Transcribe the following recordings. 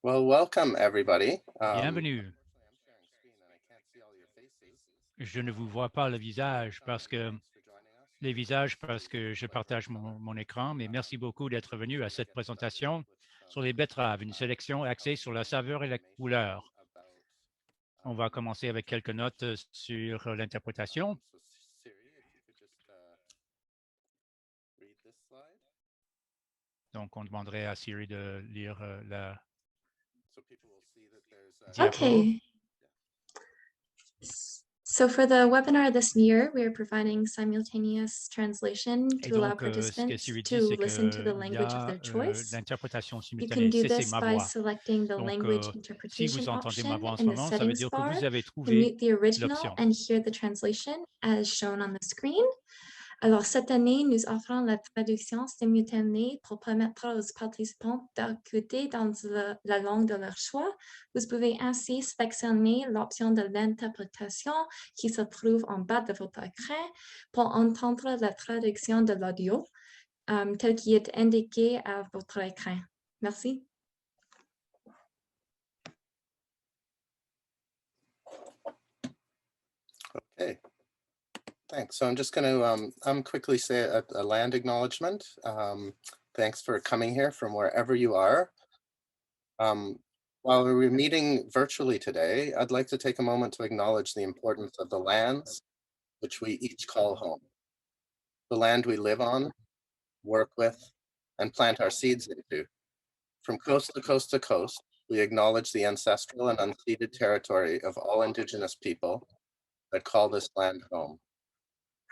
Well, welcome everybody. Bienvenue. Je ne vous vois pas le visage parce que je partage mon écran, mais merci beaucoup d'être venu à cette présentation sur les betteraves, une sélection axée sur la saveur et la couleur. On va commencer avec quelques notes sur l'interprétation. Donc, on demanderait à Siri de lire la diapo. Okay. So for the webinar this year, we are providing simultaneous translation Et to allow donc, ce que participants Siri dit, to c'est listen to the qu'il y language of a their choice. l'interprétation You can simultanée. do C'est this ma by voix. selecting the Donc, language si interpretation vous entendez ma option voix en ce in the moment, ça veut settings dire que bar vous avez to trouvé mute the original l'option. and hear the translation as shown on the screen. Alors, cette année, nous offrons la traduction simultanée pour permettre aux participants d'écouter dans la langue de leur choix. Vous pouvez ainsi sélectionner l'option de l'interprétation qui se trouve en bas de votre écran pour entendre la traduction de l'audio tel qu'il est indiqué à votre écran. Merci. Okay, thanks. So I'm just going to quickly say a land acknowledgement. Thanks for coming here from wherever you are. While we're meeting virtually today, I'd like to take a moment to acknowledge the importance of the lands which we each call home. The land we live on, work with, and plant our seeds into. From coast to coast to coast, we acknowledge the ancestral and unceded territory of all Indigenous people that call this land home.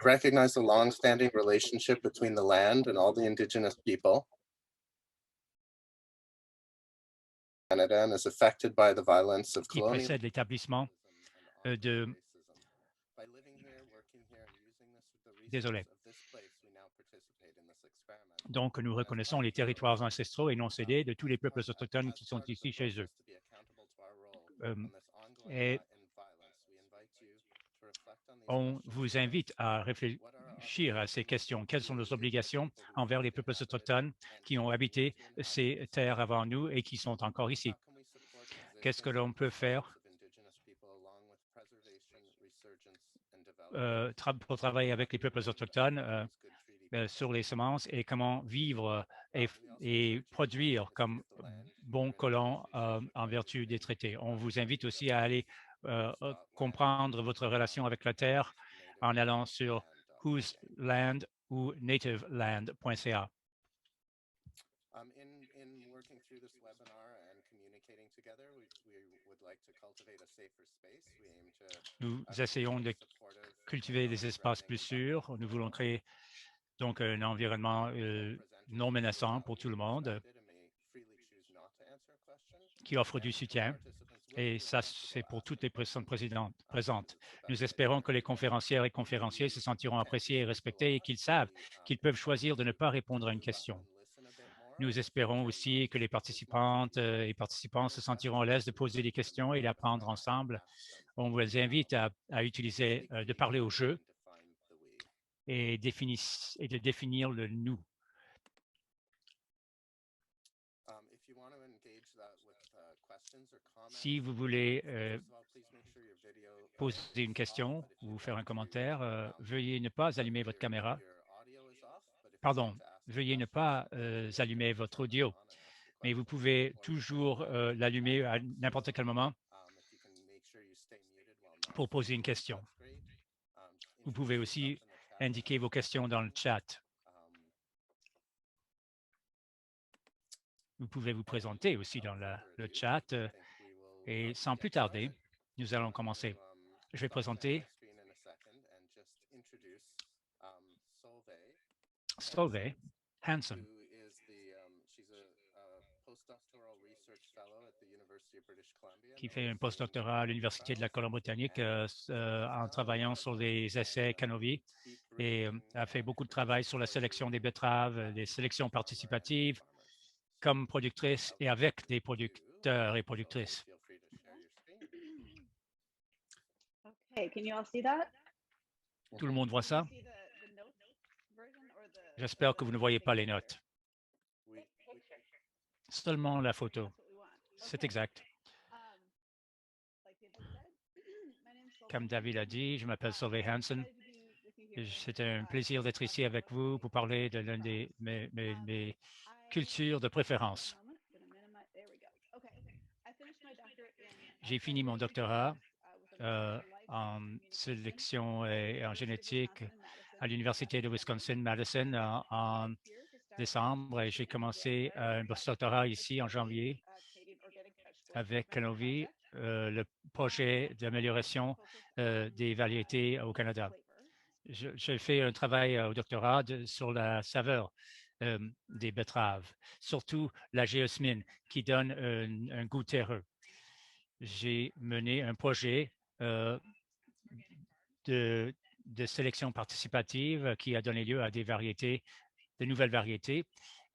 Recognize the long-standing relationship between the land and all the Indigenous people Canada and is affected by the violence of Qui précède l'établissement de... Désolé. Donc, nous reconnaissons les territoires ancestraux et non cédés de tous les peuples autochtones qui sont ici chez eux. Et on vous invite à réfléchir à ces questions. Quelles sont nos obligations envers les peuples autochtones qui ont habité ces terres avant nous et qui sont encore ici? Qu'est-ce que l'on peut faire pour travailler avec les peuples autochtones sur les semences et comment vivre et produire comme bons colons en vertu des traités. On vous invite aussi à aller comprendre votre relation avec la terre en allant sur Whose Land ou nativeland.ca. Nous essayons de cultiver des espaces plus sûrs. Nous voulons créer donc un environnement non menaçant pour tout le monde qui offre du soutien. Et ça, c'est pour toutes les personnes présentes. Nous espérons que les conférencières et conférenciers se sentiront appréciés et respectés et qu'ils savent qu'ils peuvent choisir de ne pas répondre à une question. Nous espérons aussi que les participantes et participants se sentiront à l'aise de poser des questions et d'apprendre ensemble. On vous invite à utiliser, de parler au jeu et de définir le « nous ». Si vous voulez poser une question ou faire un commentaire, veuillez ne pas allumer votre caméra. Pardon, veuillez ne pas allumer votre audio, mais vous pouvez toujours l'allumer à n'importe quel moment pour poser une question. Vous pouvez aussi indiquer vos questions dans le chat. Vous pouvez vous présenter aussi dans le chat. Et sans plus tarder, nous allons commencer. Je vais présenter Solveig Hansen, qui fait un postdoctorat à l'Université de la Colombie-Britannique en travaillant sur les essais Canopy et a fait beaucoup de travail sur la sélection des betteraves, des sélections participatives comme productrice et avec des producteurs et productrices. Okay, can you all see that? Tout le monde voit ça? J'espère que vous ne voyez pas les notes. Seulement la photo. C'est exact. Comme David a dit, je m'appelle Solveig Hansen. C'est un plaisir d'être ici avec vous pour parler de l'une de mes cultures de préférence. J'ai fini mon doctorat en sélection et en génétique à l'Université de Wisconsin-Madison en décembre et j'ai commencé un doctorat ici en janvier avec Canopy, le projet d'amélioration des variétés au Canada. J'ai fait un travail au doctorat sur la saveur des betteraves, surtout la géosmine qui donne un goût terreux. J'ai mené un projet de sélection participative qui a donné lieu à des variétés, de nouvelles variétés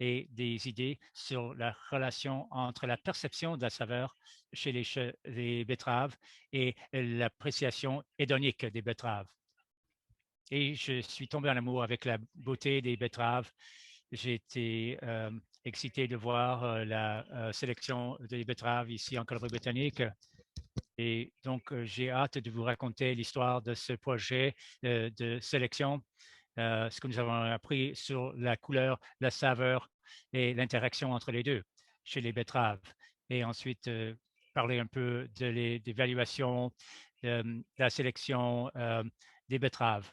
et des idées sur la relation entre la perception de la saveur chez les betteraves et l'appréciation hédonique des betteraves. Et je suis tombé en amour avec la beauté des betteraves. J'ai été excité de voir la sélection des betteraves ici en Colombie-Britannique. Et donc, j'ai hâte de vous raconter l'histoire de ce projet de sélection, ce que nous avons appris sur la couleur, la saveur et l'interaction entre les deux chez les betteraves. Et ensuite, parler un peu de l'évaluation de la sélection des betteraves.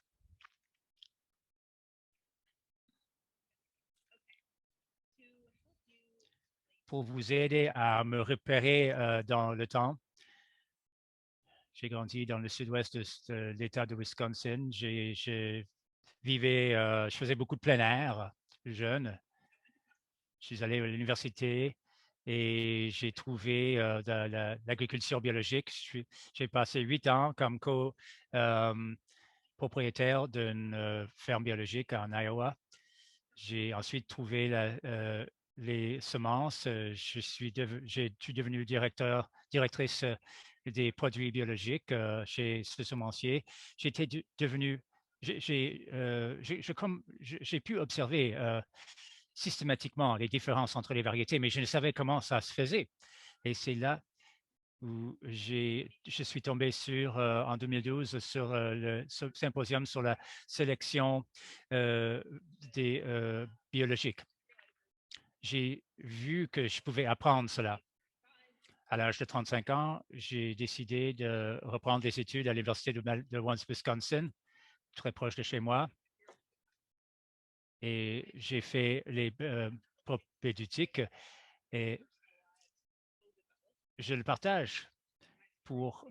Pour vous aider à me repérer dans le temps, j'ai grandi dans le sud-ouest de l'État de Wisconsin. Je faisais beaucoup de plein air jeune. Je suis allé à l'université et j'ai trouvé de l'agriculture biologique. J'ai passé 8 ans comme propriétaire d'une ferme biologique en Iowa. J'ai ensuite trouvé les semences. Je suis devenue directrice des produits biologiques chez ce semencier. J'étais devenu, j'ai pu observer systématiquement les différences entre les variétés, mais je ne savais comment ça se faisait. Et c'est là où je suis tombé en 2012 sur le symposium sur la sélection des biologiques. J'ai vu que je pouvais apprendre cela. À l'âge de 35 ans, j'ai décidé de reprendre des études à l'Université de Wisconsin, très proche de chez moi. Et j'ai fait les propédeutiques et je le partage pour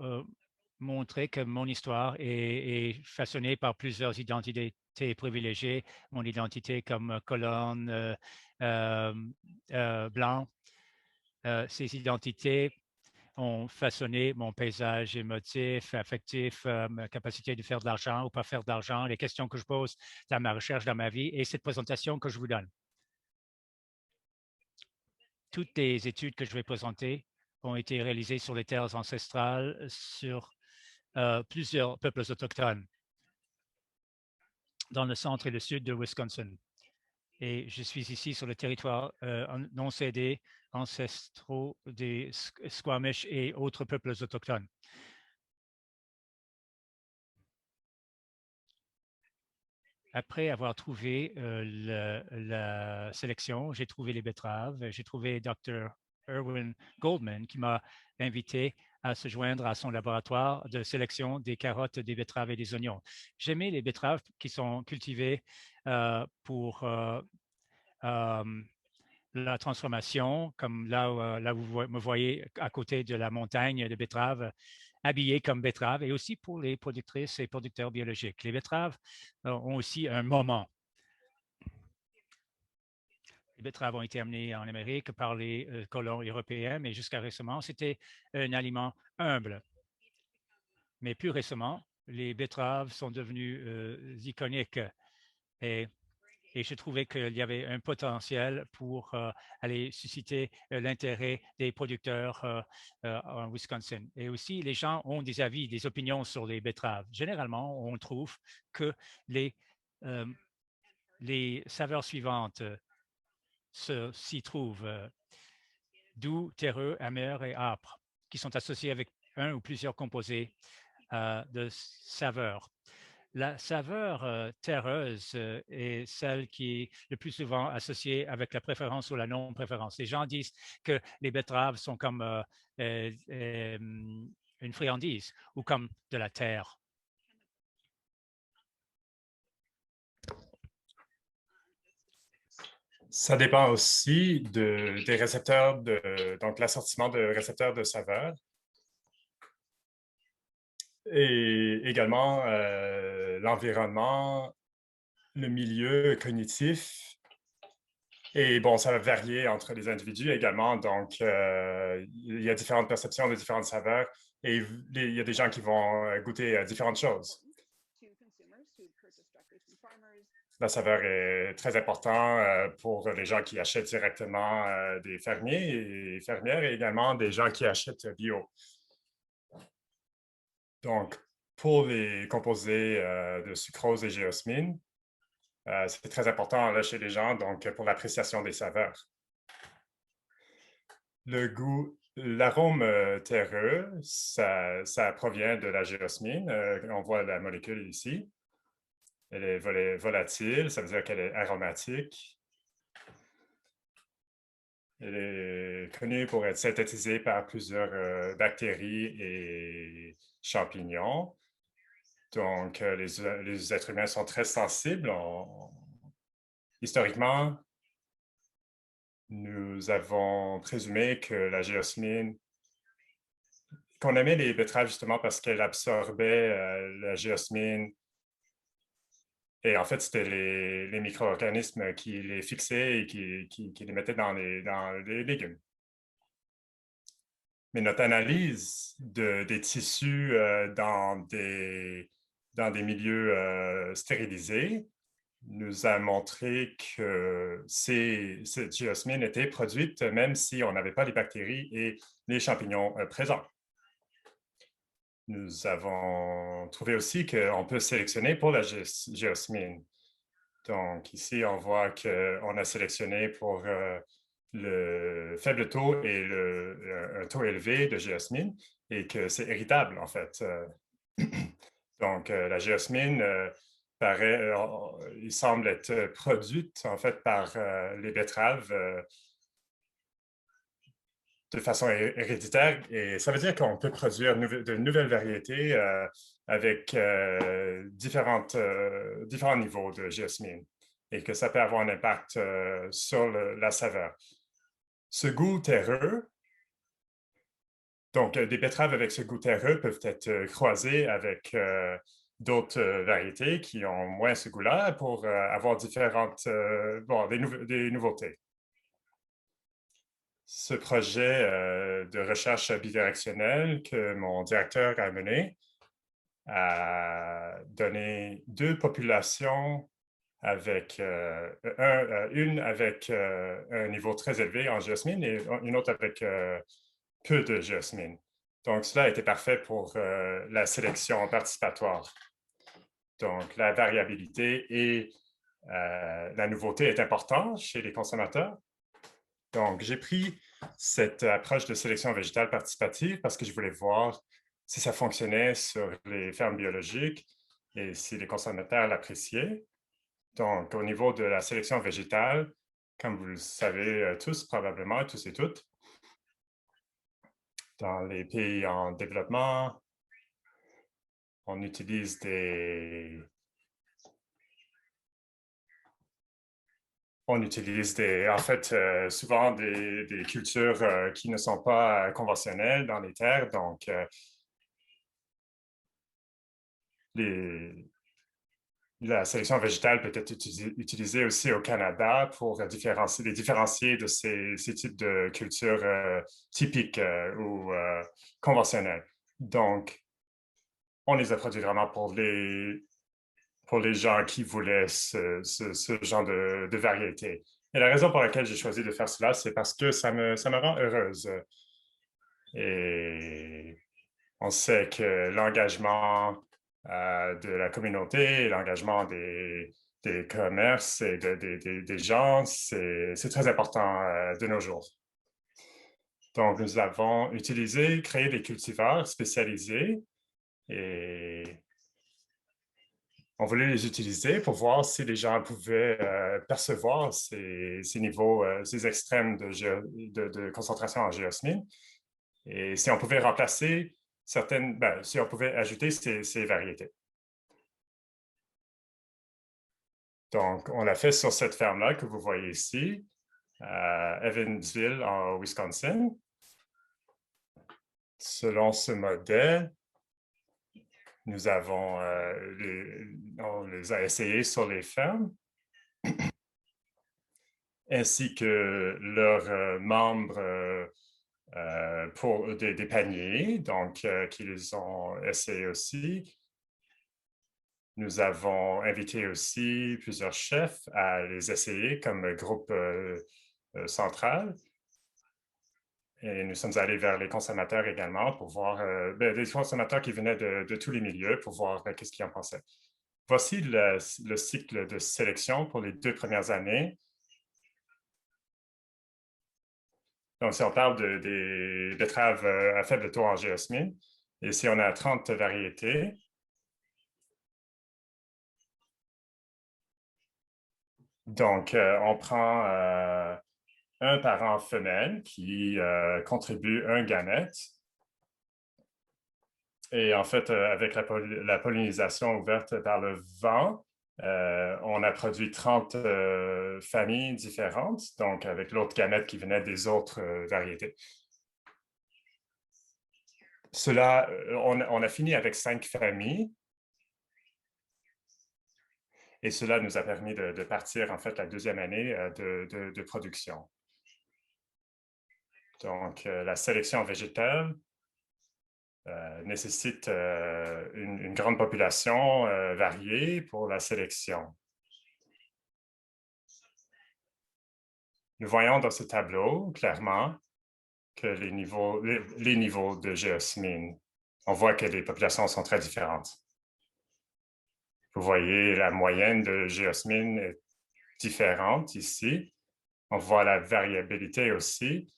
montrer que mon histoire est façonnée par plusieurs identités privilégiées, mon identité comme colonne blanc. Ces identités ont façonné mon paysage émotif, affectif, ma capacité de faire de l'argent ou pas faire d'argent, les questions que je pose dans ma recherche, dans ma vie et cette présentation que je vous donne. Toutes les études que je vais présenter ont été réalisées sur les terres ancestrales, sur plusieurs peuples autochtones dans le centre et le sud de Wisconsin. Et je suis ici sur le territoire non cédé, ancestraux des Squamish et autres peuples autochtones. Après avoir trouvé la sélection, j'ai trouvé les betteraves, j'ai trouvé Dr. Erwin Goldman qui m'a invité à se joindre à son laboratoire de sélection des carottes, des betteraves et des oignons. J'aimais les betteraves qui sont cultivées pour la transformation, comme là vous me voyez à côté de la montagne de betteraves, habillés comme betteraves, et aussi pour les productrices et producteurs biologiques. Les betteraves ont aussi un moment. Les betteraves ont été amenées en Amérique par les colons européens, mais jusqu'à récemment, c'était un aliment humble. Mais plus récemment, les betteraves sont devenues iconiques et je trouvais qu'il y avait un potentiel pour aller susciter l'intérêt des producteurs en Wisconsin. Et aussi, les gens ont des avis, des opinions sur les betteraves. Généralement, on trouve que les saveurs suivantes s'y trouvent. doux, terreux, amers et âpres, qui sont associés avec un ou plusieurs composés de saveurs. La saveur terreuse est celle qui est le plus souvent associée avec la préférence ou la non-préférence. Les gens disent que les betteraves sont comme une friandise ou comme de la terre. Ça dépend aussi des récepteurs, donc l'assortiment de récepteurs de saveur. Et également l'environnement, le milieu cognitif. Et bon, ça va varier entre les individus également. Donc, il y a différentes perceptions de différentes saveurs et il y a des gens qui vont goûter à différentes choses. La saveur est très importante pour les gens qui achètent directement des fermiers et fermières et également des gens qui achètent bio. Donc, pour les composés de sucrose et géosmine, c'est très important là, chez les gens, donc pour l'appréciation des saveurs. Le goût, l'arôme terreux, ça provient de la géosmine. On voit la molécule ici. Elle est volatile, ça veut dire qu'elle est aromatique. Elle est connue pour être synthétisée par plusieurs bactéries et champignons. Donc, les êtres humains sont très sensibles. Historiquement, nous avons présumé que la géosmine, qu'on aimait les betteraves justement parce qu'elles absorbaient la géosmine. Et en fait, c'était les micro-organismes qui les fixaient et qui les mettaient dans les légumes. Mais notre analyse des tissus dans des milieux stérilisés nous a montré que cette géosmine était produite même si on n'avait pas les bactéries et les champignons présents. Nous avons trouvé aussi qu'on peut sélectionner pour la géosmine. Donc, ici, on voit qu'on a sélectionné pour le faible taux et un taux élevé de géosmine et que c'est héritable, en fait. Donc, la géosmine il semble être produite, en fait, par les betteraves de façon héréditaire. Et ça veut dire qu'on peut produire de nouvelles variétés avec différents niveaux de géosmine et que ça peut avoir un impact sur la saveur. Ce goût terreux, donc des betteraves avec ce goût terreux peuvent être croisées avec d'autres variétés qui ont moins ce goût-là pour avoir des nouveautés. Ce projet de recherche bidirectionnelle que mon directeur a mené a donné deux populations avec une avec un niveau très élevé en géosmine et une autre avec peu de géosmine. Donc, cela a été parfait pour la sélection participatoire. Donc, la variabilité et la nouveauté est importante chez les consommateurs. Donc, j'ai pris cette approche de sélection végétale participative parce que je voulais voir si ça fonctionnait sur les fermes biologiques et si les consommateurs l'appréciaient. Donc, au niveau de la sélection végétale, comme vous le savez tous probablement, tous et toutes, dans les pays en développement, on utilise souvent des cultures qui ne sont pas conventionnelles dans les terres. Donc, la sélection végétale peut être utilisée aussi au Canada pour les différencier de ces types de cultures typiques ou conventionnelles. Donc, on les a produits vraiment pour les gens qui voulaient ce genre de variété. Et la raison pour laquelle j'ai choisi de faire cela, c'est parce que ça me rend heureuse. Et on sait que l'engagement de la communauté, l'engagement des commerces et des gens, c'est très important de nos jours. Donc, nous avons créé des cultivars spécialisés et on voulait les utiliser pour voir si les gens pouvaient percevoir ces niveaux, ces extrêmes de concentration en géosmine. Et si on pouvait remplacer si on pouvait ajouter ces variétés. Donc, on l'a fait sur cette ferme-là que vous voyez ici, à Evansville, en Wisconsin. Selon ce modèle, nous avons on les a essayés sur les fermes, ainsi que leurs membres pour des paniers, donc qu'ils ont essayé aussi. Nous avons invité aussi plusieurs chefs à les essayer comme groupe central. Et nous sommes allés vers les consommateurs également pour voir, les consommateurs qui venaient de tous les milieux pour voir qu'est-ce qu'ils en pensaient. Voici le cycle de sélection pour les 2 premières années. Donc, si on parle des betteraves à faible taux en géosmine, ici on a 30 variétés. Donc, on prend un parent femelle qui contribue un gamète. Et en fait, avec la pollinisation ouverte par le vent, on a produit 30 familles différentes, donc avec l'autre gamète qui venait des autres variétés. Cela, on a fini avec 5 familles. Et cela nous a permis de partir, en fait, la 2e année de production. Donc, la sélection végétale nécessite une grande population variée pour la sélection. Nous voyons dans ce tableau, clairement, que les niveaux de géosmine, on voit que les populations sont très différentes. Vous voyez, la moyenne de géosmine est différente ici. On voit la variabilité aussi.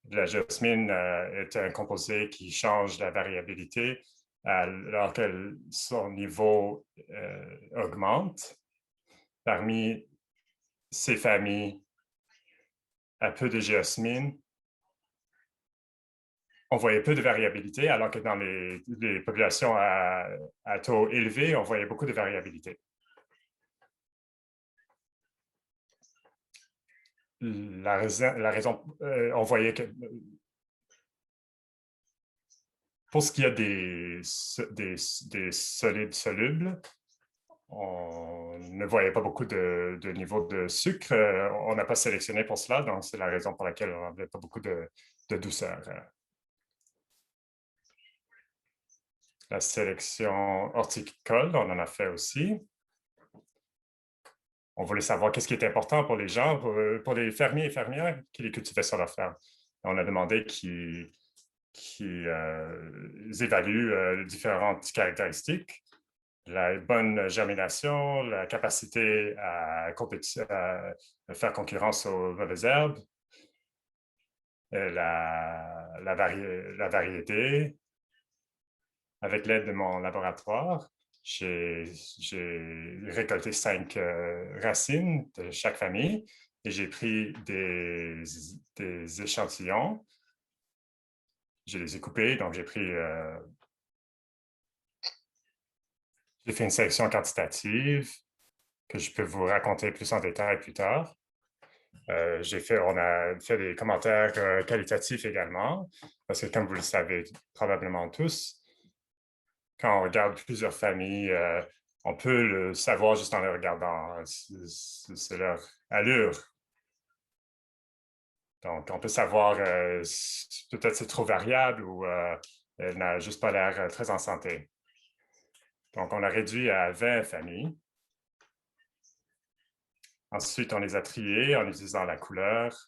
La géosmine est un composé qui change la variabilité alors que son niveau augmente. Parmi ces familles à peu de géosmine, on voyait peu de variabilité, alors que dans les populations à taux élevé, on voyait beaucoup de variabilité. La raison, on voyait que pour ce qui est des solides solubles, on ne voyait pas beaucoup de niveau de sucre. On n'a pas sélectionné pour cela, donc c'est la raison pour laquelle on n'avait pas beaucoup de douceur. La sélection horticole, on en a fait aussi. On voulait savoir qu'est-ce qui est important pour les gens, pour les fermiers et fermières qui les cultivaient sur leur ferme. On a demandé qu'ils évaluent les différentes caractéristiques, la bonne germination, la capacité à faire concurrence aux mauvaises herbes, la variété. Avec l'aide de mon laboratoire, j'ai récolté 5 racines de chaque famille et j'ai pris des échantillons. Je les ai coupés, donc j'ai fait une sélection quantitative que je peux vous raconter plus en détail plus tard. On a fait des commentaires qualitatifs également, parce que comme vous le savez probablement tous, quand on regarde plusieurs familles, on peut le savoir juste en les regardant. C'est leur allure. Donc, on peut savoir peut-être c'est trop variable ou elle n'a juste pas l'air très en santé. Donc, on a réduit à 20 familles. Ensuite, on les a triées en utilisant la couleur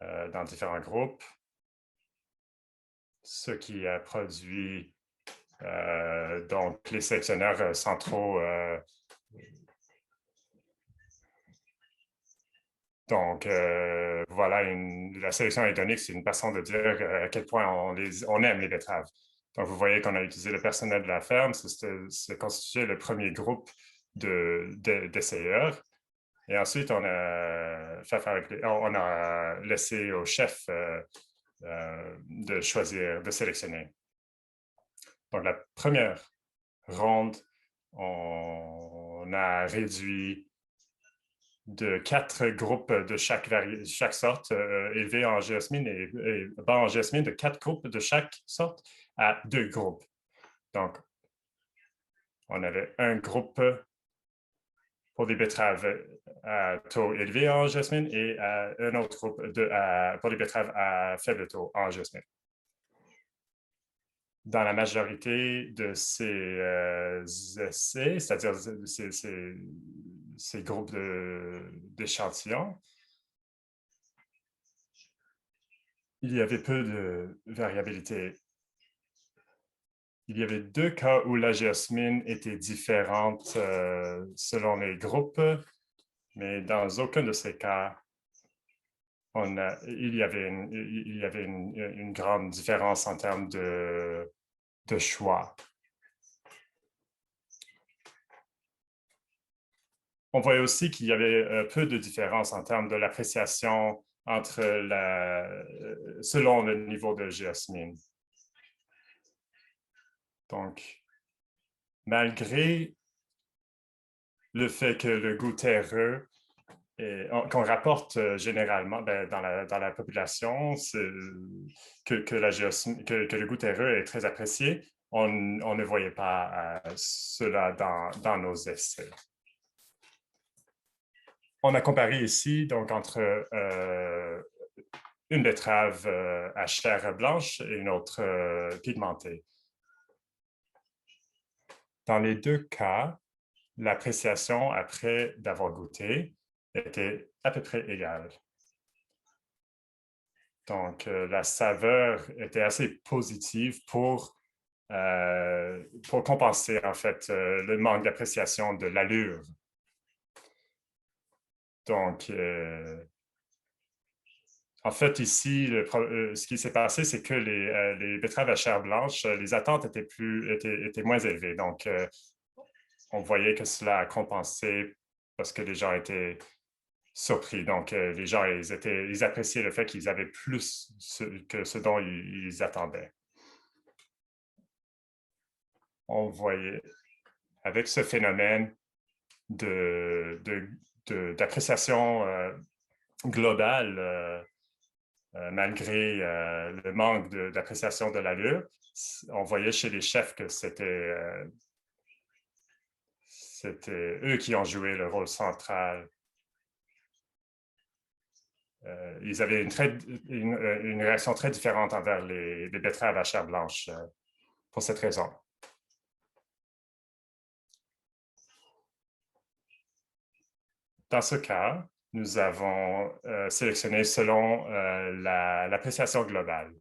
dans différents groupes. Ce qui a produit donc les sélectionneurs centraux Donc, voilà, la sélection électronique, c'est une façon de dire à quel point on aime les betteraves. Donc, vous voyez qu'on a utilisé le personnel de la ferme, c'est constitué le premier groupe d'essayeurs. Et ensuite, on a laissé au chef de choisir, de sélectionner. Donc, la première ronde, on a réduit de 4 groupes de chaque sorte, élevés en géosmine et bas en géosmine, de 4 groupes de chaque sorte à 2 groupes. Donc, on avait un groupe pour des betteraves à taux élevé en géosmine et un autre groupe pour des betteraves à faible taux en géosmine. Dans la majorité de ces essais, c'est-à-dire ces groupes d'échantillons, il y avait peu de variabilité. Il y avait 2 cas où la géosmine était différente selon les groupes, mais dans aucun de ces cas, il y avait une grande différence en termes de choix. On voyait aussi qu'il y avait peu de différence en termes de l'appréciation selon le niveau de géosmine. Donc, malgré le fait que le goût terreux qu'on rapporte généralement dans la population, que le goût terreux est très apprécié, on ne voyait pas cela dans nos essais. On a comparé ici donc entre une betterave à chair blanche et une autre pigmentée. Dans les 2 cas, l'appréciation après d'avoir goûté était à peu près égale. Donc, la saveur était assez positive pour compenser en fait le manque d'appréciation de l'allure. Donc, en fait, ici, ce qui s'est passé, c'est que les betteraves à chair blanche, les attentes étaient moins élevées. Donc, on voyait que cela a compensé parce que les gens étaient surpris. Donc, les gens, ils appréciaient le fait qu'ils avaient plus que ce dont ils attendaient. On voyait, avec ce phénomène d'appréciation globale, malgré le manque d'appréciation de l'allure, on voyait chez les chefs que c'était eux qui ont joué le rôle central. Ils avaient une réaction très différente envers les betteraves à chair blanche pour cette raison. Dans ce cas, nous avons sélectionné selon l'appréciation globale.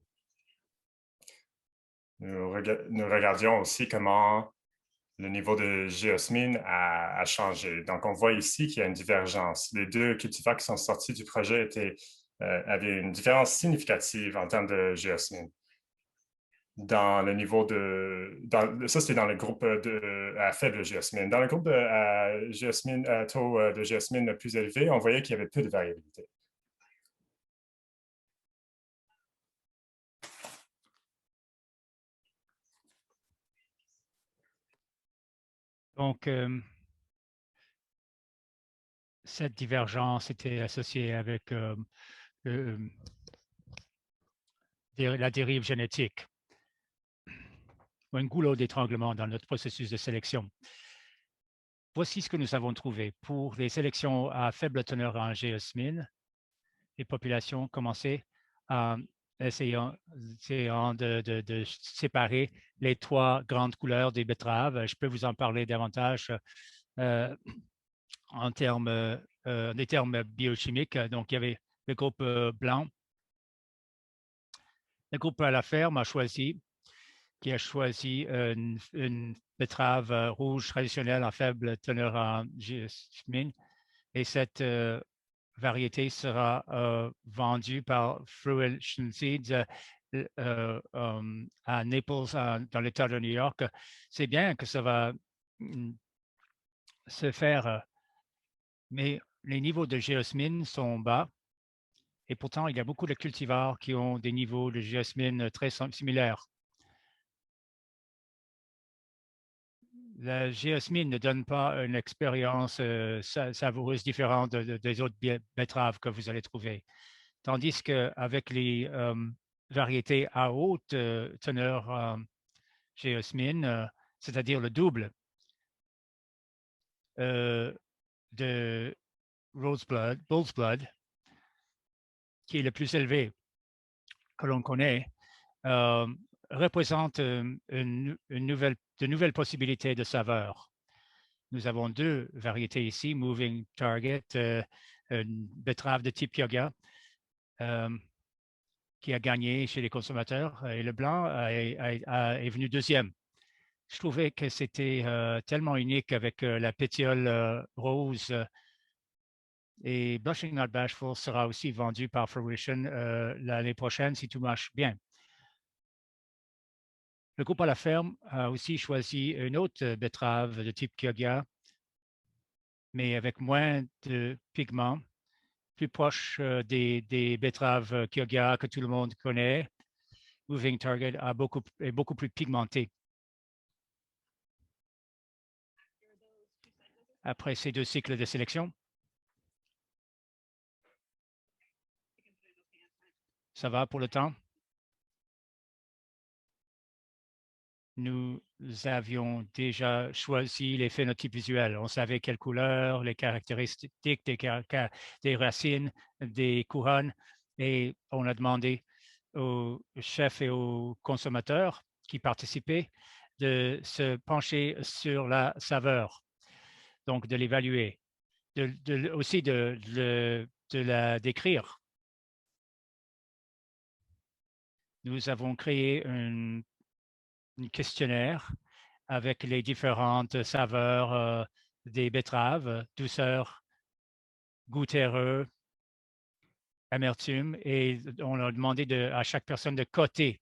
Nous regardions aussi comment le niveau de géosmine a changé. Donc, on voit ici qu'il y a une divergence. Les 2 cultivars qui sont sortis du projet avaient une différence significative en termes de géosmine. Dans le niveau ça, c'était dans le groupe à faible géosmine. Dans le groupe à taux de géosmine plus élevé, on voyait qu'il y avait peu de variabilité. Donc, cette divergence était associée avec la dérive génétique, ou un goulot d'étranglement dans notre processus de sélection. Voici ce que nous avons trouvé. Pour les sélections à faible teneur en géosmine, les populations commençaient à essayant de séparer les 3 grandes couleurs des betteraves. Je peux vous en parler davantage en des termes biochimiques. Donc, il y avait le groupe blanc. Le groupe à la ferme a choisi une betterave rouge traditionnelle en faible teneur en géosmine. Et cette variété sera vendue par Fruition Seeds à Naples, dans l'État de New York. C'est bien que ça va se faire, mais les niveaux de géosmine sont bas et pourtant, il y a beaucoup de cultivars qui ont des niveaux de géosmine très similaires. La géosmine ne donne pas une expérience savoureuse différente des autres betteraves que vous allez trouver. Tandis qu'avec les variétés à haute teneur géosmine, c'est-à-dire le double de Bull's Blood, qui est le plus élevé que l'on connaît, représente de nouvelles possibilités de saveurs. Nous avons deux variétés ici, Moving Target, une betterave de type Kyoga, qui a gagné chez les consommateurs, et le blanc est venu deuxième. Je trouvais que c'était tellement unique avec la pétiole rose. Et Blushing Not Bashful sera aussi vendu par Fruition l'année prochaine si tout marche bien. Le groupe à la ferme a aussi choisi une autre betterave de type Kyoga, mais avec moins de pigments, plus proche des betteraves Kyoga que tout le monde connaît. Moving Target est beaucoup plus pigmenté. Après ces deux cycles de sélection, ça va pour le temps? Nous avions déjà choisi les phénotypes visuels. On savait quelles couleurs, les caractéristiques des racines, des couronnes, et on a demandé aux chefs et aux consommateurs qui participaient de se pencher sur la saveur, donc de l'évaluer, aussi de la décrire. Nous avons créé un questionnaire avec les différentes saveurs des betteraves, douceur, goût terreux, amertume, et on a demandé à chaque personne de coter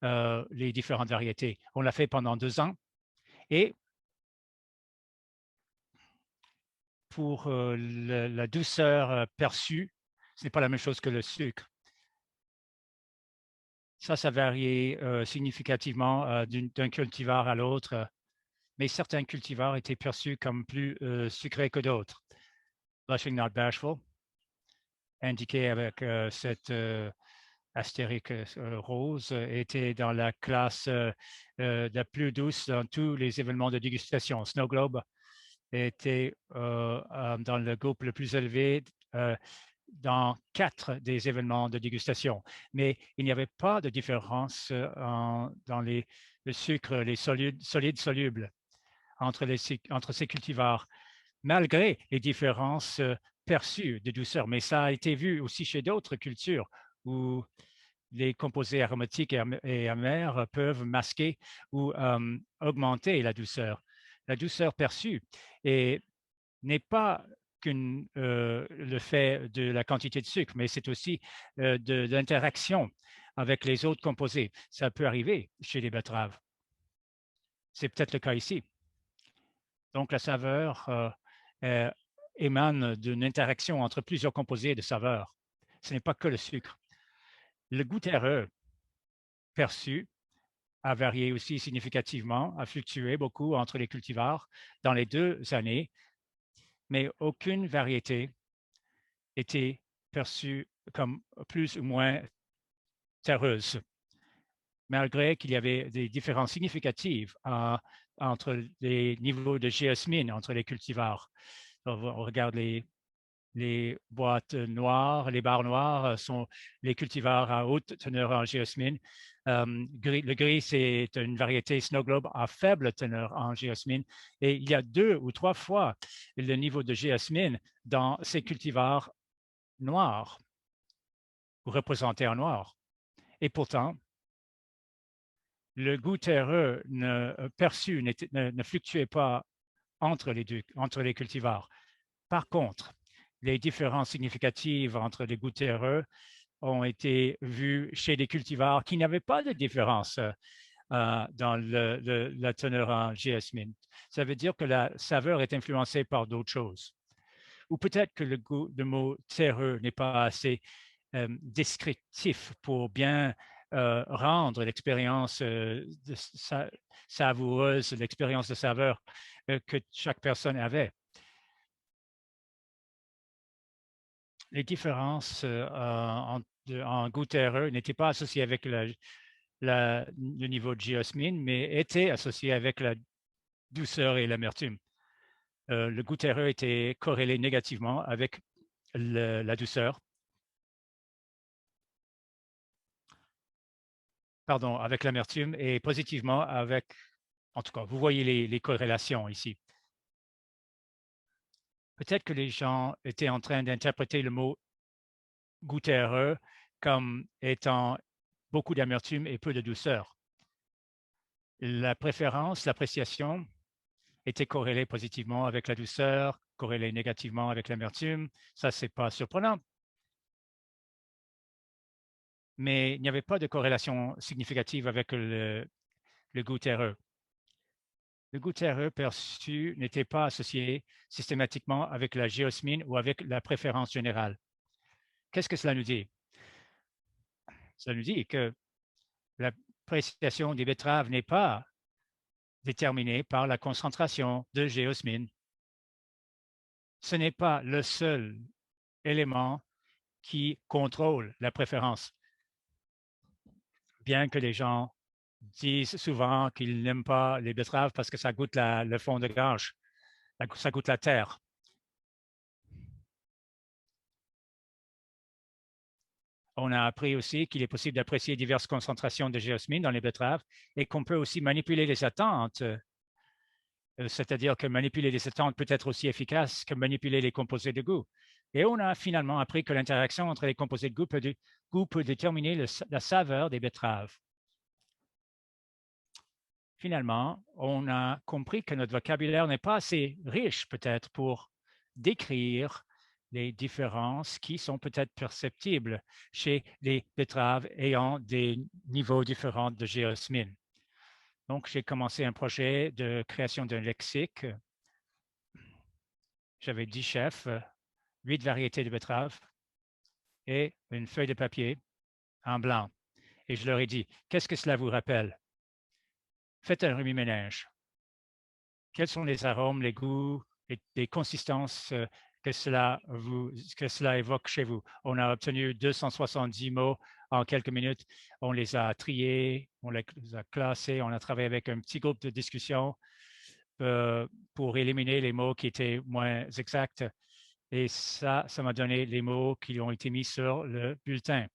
les différentes variétés. On l'a fait pendant 2 ans et pour la douceur perçue, ce n'est pas la même chose que le sucre. Ça variait significativement d'un cultivar à l'autre, mais certains cultivars étaient perçus comme plus sucrés que d'autres. Blushing Not Bashful, indiqué avec cette astérique rose, était dans la classe la plus douce dans tous les événements de dégustation. Snow Globe était dans le groupe le plus élevé dans 4 des événements de dégustation. Mais il n'y avait pas de différence dans le sucre, les solides solubles entre ces cultivars, malgré les différences perçues de douceur. Mais ça a été vu aussi chez d'autres cultures où les composés aromatiques et amers peuvent masquer ou augmenter la douceur. La douceur perçue n'est pas le fait de la quantité de sucre, mais c'est aussi de l'interaction avec les autres composés. Ça peut arriver chez les betteraves. C'est peut-être le cas ici. Donc, la saveur émane d'une interaction entre plusieurs composés de saveurs. Ce n'est pas que le sucre. Le goût terreux perçu a varié aussi significativement, a fluctué beaucoup entre les cultivars dans les 2 années, mais aucune variété était perçue comme plus ou moins terreuse, malgré qu'il y avait des différences significatives entre les niveaux de géosmine entre les cultivars. On regarde les boîtes noires, les barres noires sont les cultivars à haute teneur en géosmine. Le gris, c'est une variété Snow Globe à faible teneur en géosmine. Et il y a 2 ou 3 fois le niveau de géosmine dans ces cultivars noirs, ou représentés en noir. Et pourtant, le goût terreux perçu ne fluctuait pas entre les cultivars. Par contre, les différences significatives entre les goûts terreux ont été vues chez des cultivars qui n'avaient pas de différence dans la teneur en géosmine. Ça veut dire que la saveur est influencée par d'autres choses. Ou peut-être que le mot terreux n'est pas assez descriptif pour bien rendre l'expérience savoureuse, l'expérience de saveur que chaque personne avait. Les différences en goût terreux n'étaient pas associées avec le niveau de géosmine, mais étaient associées avec la douceur et l'amertume. Le goût terreux était corrélé négativement avec la douceur. Pardon, avec l'amertume et positivement avec, en tout cas, vous voyez les corrélations ici. Peut-être que les gens étaient en train d'interpréter le mot goût terreux comme étant beaucoup d'amertume et peu de douceur. La préférence, l'appréciation était corrélée positivement avec la douceur, corrélée négativement avec l'amertume. Ça, c'est pas surprenant. Mais il n'y avait pas de corrélation significative avec le goût terreux. Le goût terreux perçu n'était pas associé systématiquement avec la géosmine ou avec la préférence générale. Qu'est-ce que cela nous dit? Cela nous dit que l'appréciation des betteraves n'est pas déterminée par la concentration de géosmine. Ce n'est pas le seul élément qui contrôle la préférence. Bien que les gens disent souvent qu'ils n'aiment pas les betteraves parce que ça goûte le fond de gorge, ça goûte la terre. On a appris aussi qu'il est possible d'apprécier diverses concentrations de géosmine dans les betteraves et qu'on peut aussi manipuler les attentes. C'est-à-dire que manipuler les attentes peut être aussi efficace que manipuler les composés de goût. Et on a finalement appris que l'interaction entre les composés de goût peut déterminer la saveur des betteraves. Finalement, on a compris que notre vocabulaire n'est pas assez riche peut-être pour décrire les différences qui sont peut-être perceptibles chez les betteraves ayant des niveaux différents de géosmine. Donc, j'ai commencé un projet de création d'un lexique. J'avais 10 chefs, 8 variétés de betteraves et une feuille de papier en blanc. Et je leur ai dit, qu'est-ce que cela vous rappelle? Faites un remue-ménage. Quels sont les arômes, les goûts, les consistances que cela évoque chez vous? On a obtenu 270 mots en quelques minutes. On les a triés, on les a classés, on a travaillé avec un petit groupe de discussion pour éliminer les mots qui étaient moins exacts. Et ça m'a donné les mots qui ont été mis sur le bulletin.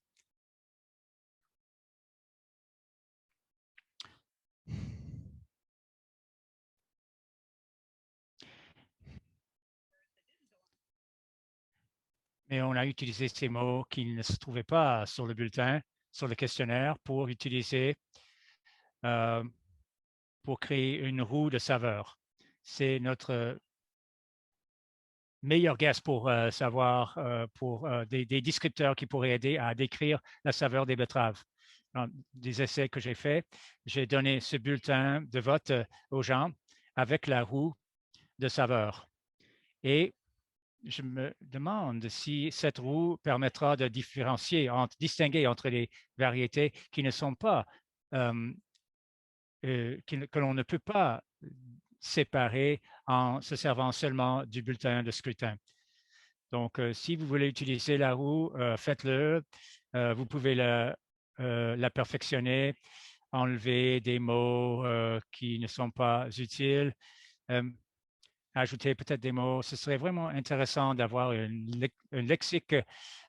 Mais on a utilisé ces mots qui ne se trouvaient pas sur le bulletin, sur le questionnaire, pour créer une roue de saveur. C'est notre meilleur guess pour savoir, des descripteurs qui pourraient aider à décrire la saveur des betteraves. Dans des essais que j'ai faits, j'ai donné ce bulletin de vote aux gens avec la roue de saveur. Et je me demande si cette roue permettra de distinguer entre les variétés qui ne sont pas, que l'on ne peut pas séparer en se servant seulement du bulletin de scrutin. Donc, si vous voulez utiliser la roue, faites-le. Vous pouvez la perfectionner, enlever des mots qui ne sont pas utiles, ajouter peut-être des mots. Ce serait vraiment intéressant d'avoir un lexique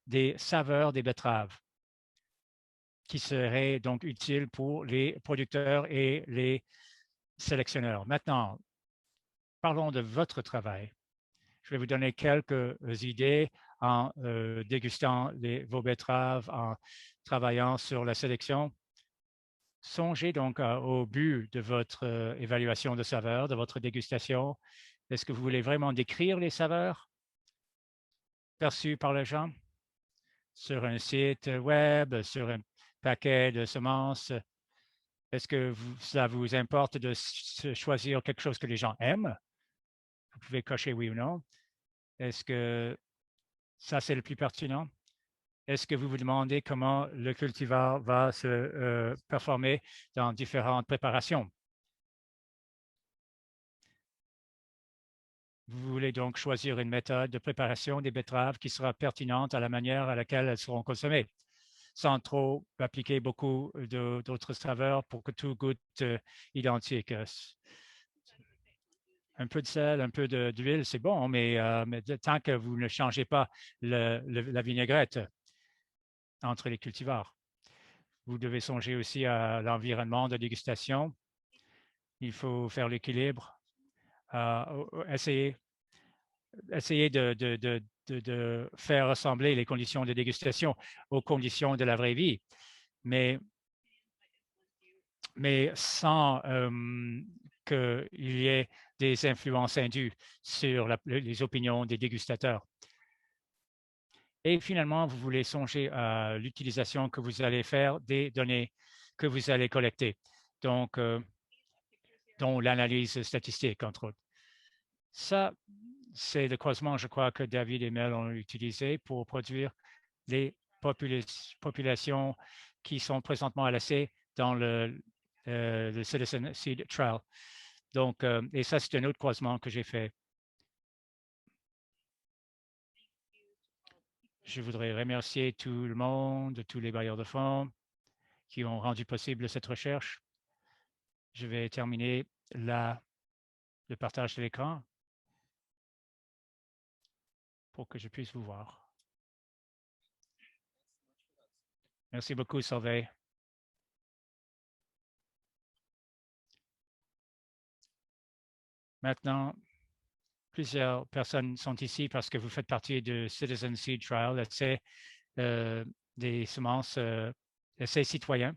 des saveurs des betteraves qui serait donc utile pour les producteurs et les sélectionneurs. Maintenant, parlons de votre travail. Je vais vous donner quelques idées en dégustant vos betteraves, en travaillant sur la sélection. Songez donc au but de votre évaluation de saveur, de votre dégustation. Est-ce que vous voulez vraiment décrire les saveurs? perçu par les gens sur un site web, sur un paquet de semences? Est-ce que ça vous importe de choisir quelque chose que les gens aiment? Vous pouvez cocher oui ou non. Est-ce que ça, c'est le plus pertinent? Est-ce que vous vous demandez comment le cultivar va se performer dans différentes préparations? Vous voulez donc choisir une méthode de préparation des betteraves qui sera pertinente à la manière à laquelle elles seront consommées, sans trop appliquer beaucoup d'autres saveurs pour que tout goûte identique. Un peu de sel, un peu d'huile, c'est bon, mais tant que vous ne changez pas la vinaigrette entre les cultivars. Vous devez songer aussi à l'environnement de dégustation. Il faut faire l'équilibre, essayer de faire ressembler les conditions de dégustation aux conditions de la vraie vie, mais sans qu'il y ait des influences indues sur les opinions des dégustateurs. Et finalement, vous voulez songer à l'utilisation que vous allez faire des données que vous allez collecter, donc dont l'analyse statistique, entre autres. Ça, c'est le croisement, je crois, que David et Mel ont utilisé pour produire les populations qui sont présentement à l'essai dans le Citizen Seed Trial. Donc, et ça, c'est un autre croisement que j'ai fait. Je voudrais remercier tout le monde, tous les bailleurs de fonds qui ont rendu possible cette recherche. Je vais terminer le partage de l'écran pour que je puisse vous voir. Merci beaucoup, Solveig. Maintenant, plusieurs personnes sont ici parce que vous faites partie du Citizen Seed Trial, l'essai des semences, essai citoyen.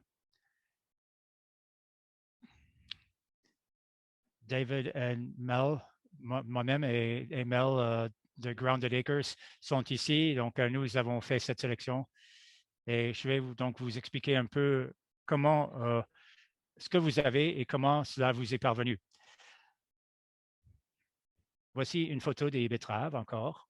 David et Mel, moi-même et Mel de Grounded Acres sont ici. Donc, nous avons fait cette sélection. Et je vais donc vous expliquer un peu comment, ce que vous avez et comment cela vous est parvenu. Voici une photo des betteraves encore.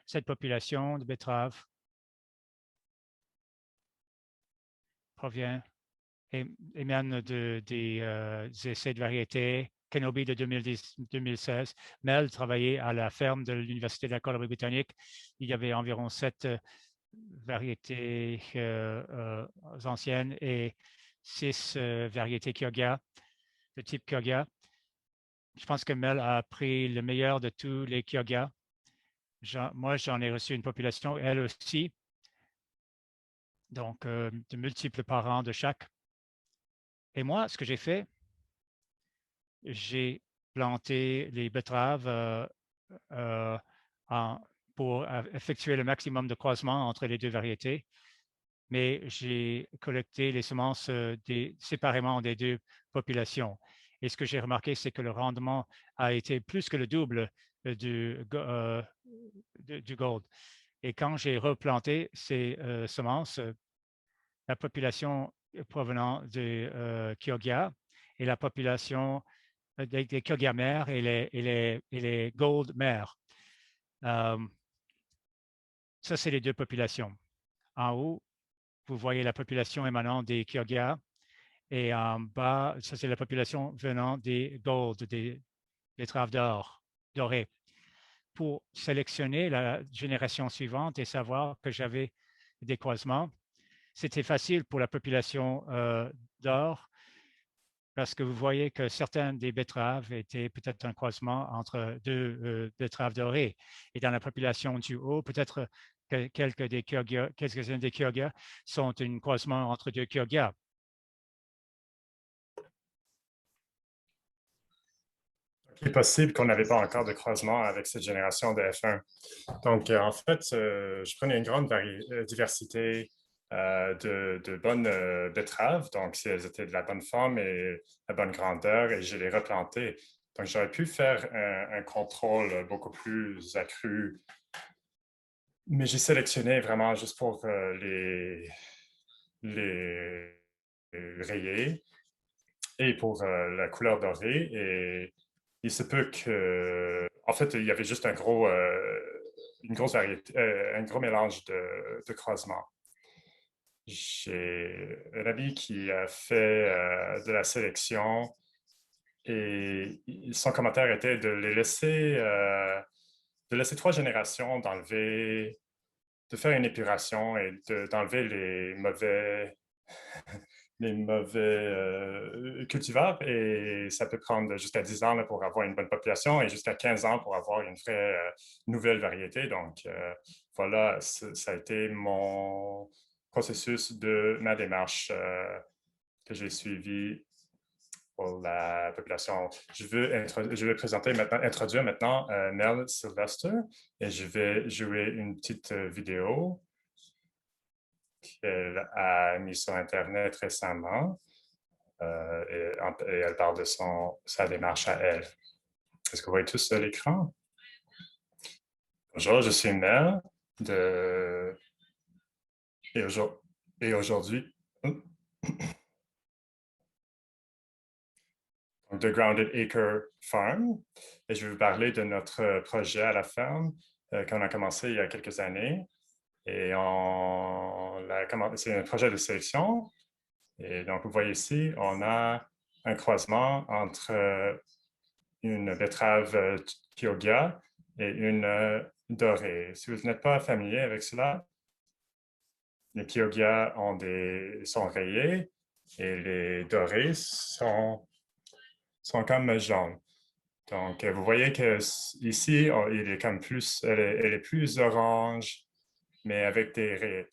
Cette population de betteraves provient émane des essais de variété Kenobi de 2016. Mel travaillait à la ferme de l'Université de la Colombie-Britannique. Il y avait environ 7 variétés anciennes et 6 variétés Kyoga, de type Kyoga. Je pense que Mel a pris le meilleur de tous les Kyoga. Moi, j'en ai reçu une population, elle aussi. Donc, de multiples parents de chaque. Et moi, ce que j'ai fait, j'ai planté les betteraves pour effectuer le maximum de croisement entre les deux variétés, mais j'ai collecté les semences séparément des deux populations. Et ce que j'ai remarqué, c'est que le rendement a été plus que le double du gold. Et quand j'ai replanté ces semences, la population provenant de Kyoga et la population des Kyoga mères et les Gold mères. Ça, c'est les deux populations. En haut, vous voyez la population émanant des Kyoga et en bas, ça, c'est la population venant des Gold, des betteraves d'or, dorées. Pour sélectionner la génération suivante et savoir que j'avais des croisements, c'était facile pour la population d'or parce que vous voyez que certaines des betteraves étaient peut-être un croisement entre deux betteraves dorées. Et dans la population du haut, peut-être que quelques-uns des Kyoga sont un croisement entre deux Kyoga. il est possible qu'on n'avait pas encore de croisement avec cette génération de F1. Donc, en fait, je prenais une grande diversité de bonnes betteraves. Donc, si elles étaient de la bonne forme et la bonne grandeur, et je les replantais. Donc, j'aurais pu faire un contrôle beaucoup plus accru. Mais j'ai sélectionné vraiment juste pour les rayer et pour la couleur dorée. Et il se peut que, en fait, il y avait juste une grosse variété, un gros mélange de croisements. J'ai un ami qui a fait de la sélection et son commentaire était de laisser 3 générations de faire une épuration et d'enlever les mauvais cultivars, et ça peut prendre jusqu'à 10 ans là, pour avoir une bonne population et jusqu'à 15 ans pour avoir une vraie nouvelle variété. Donc, voilà, ça a été mon processus de ma démarche que j'ai suivi pour la population. Je vais introduire maintenant Mel Sylvester et je vais jouer une petite vidéo qu'elle a mise sur Internet récemment et elle parle de sa démarche à elle. Est-ce que vous voyez tous l'écran? Bonjour, je suis Mel et aujourd'hui, de Grounded Acre Farm, et je vais vous parler de notre projet à la ferme qu'on a commencé il y a quelques années. Et c'est un projet de sélection. Et donc, vous voyez ici, on a un croisement entre une betterave Kyoga et une dorée. Si vous n'êtes pas familier avec cela, les Kyoga sont rayés et les dorés sont comme jaunes. Donc, vous voyez que ici, il est comme elle est plus orange, mais avec des raies.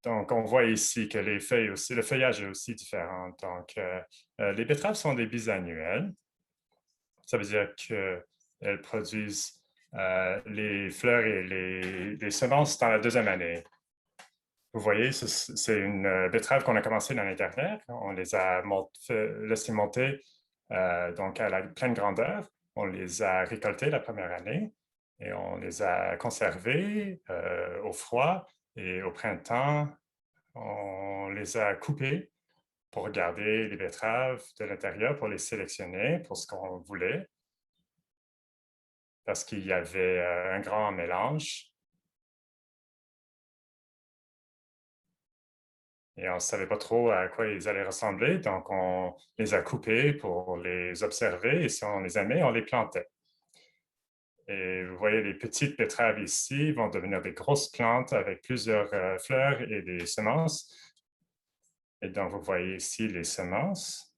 Donc, on voit ici que le feuillage est aussi différent. Donc, les betteraves sont des bisannuelles. Ça veut dire qu'elles produisent les fleurs et les semences dans la 2e année. Vous voyez, c'est une betterave qu'on a commencé l'année dernière. On les a laissées monter donc à la pleine grandeur. On les a récoltées la première année et on les a conservées au froid, et au printemps, on les a coupées pour garder les betteraves de l'intérieur, pour les sélectionner pour ce qu'on voulait, parce qu'il y avait un grand mélange. Et on ne savait pas trop à quoi ils allaient ressembler, donc on les a coupés pour les observer, et si on les aimait, on les plantait. Et vous voyez, les petites betteraves ici vont devenir des grosses plantes avec plusieurs fleurs et des semences. Et donc, vous voyez ici les semences.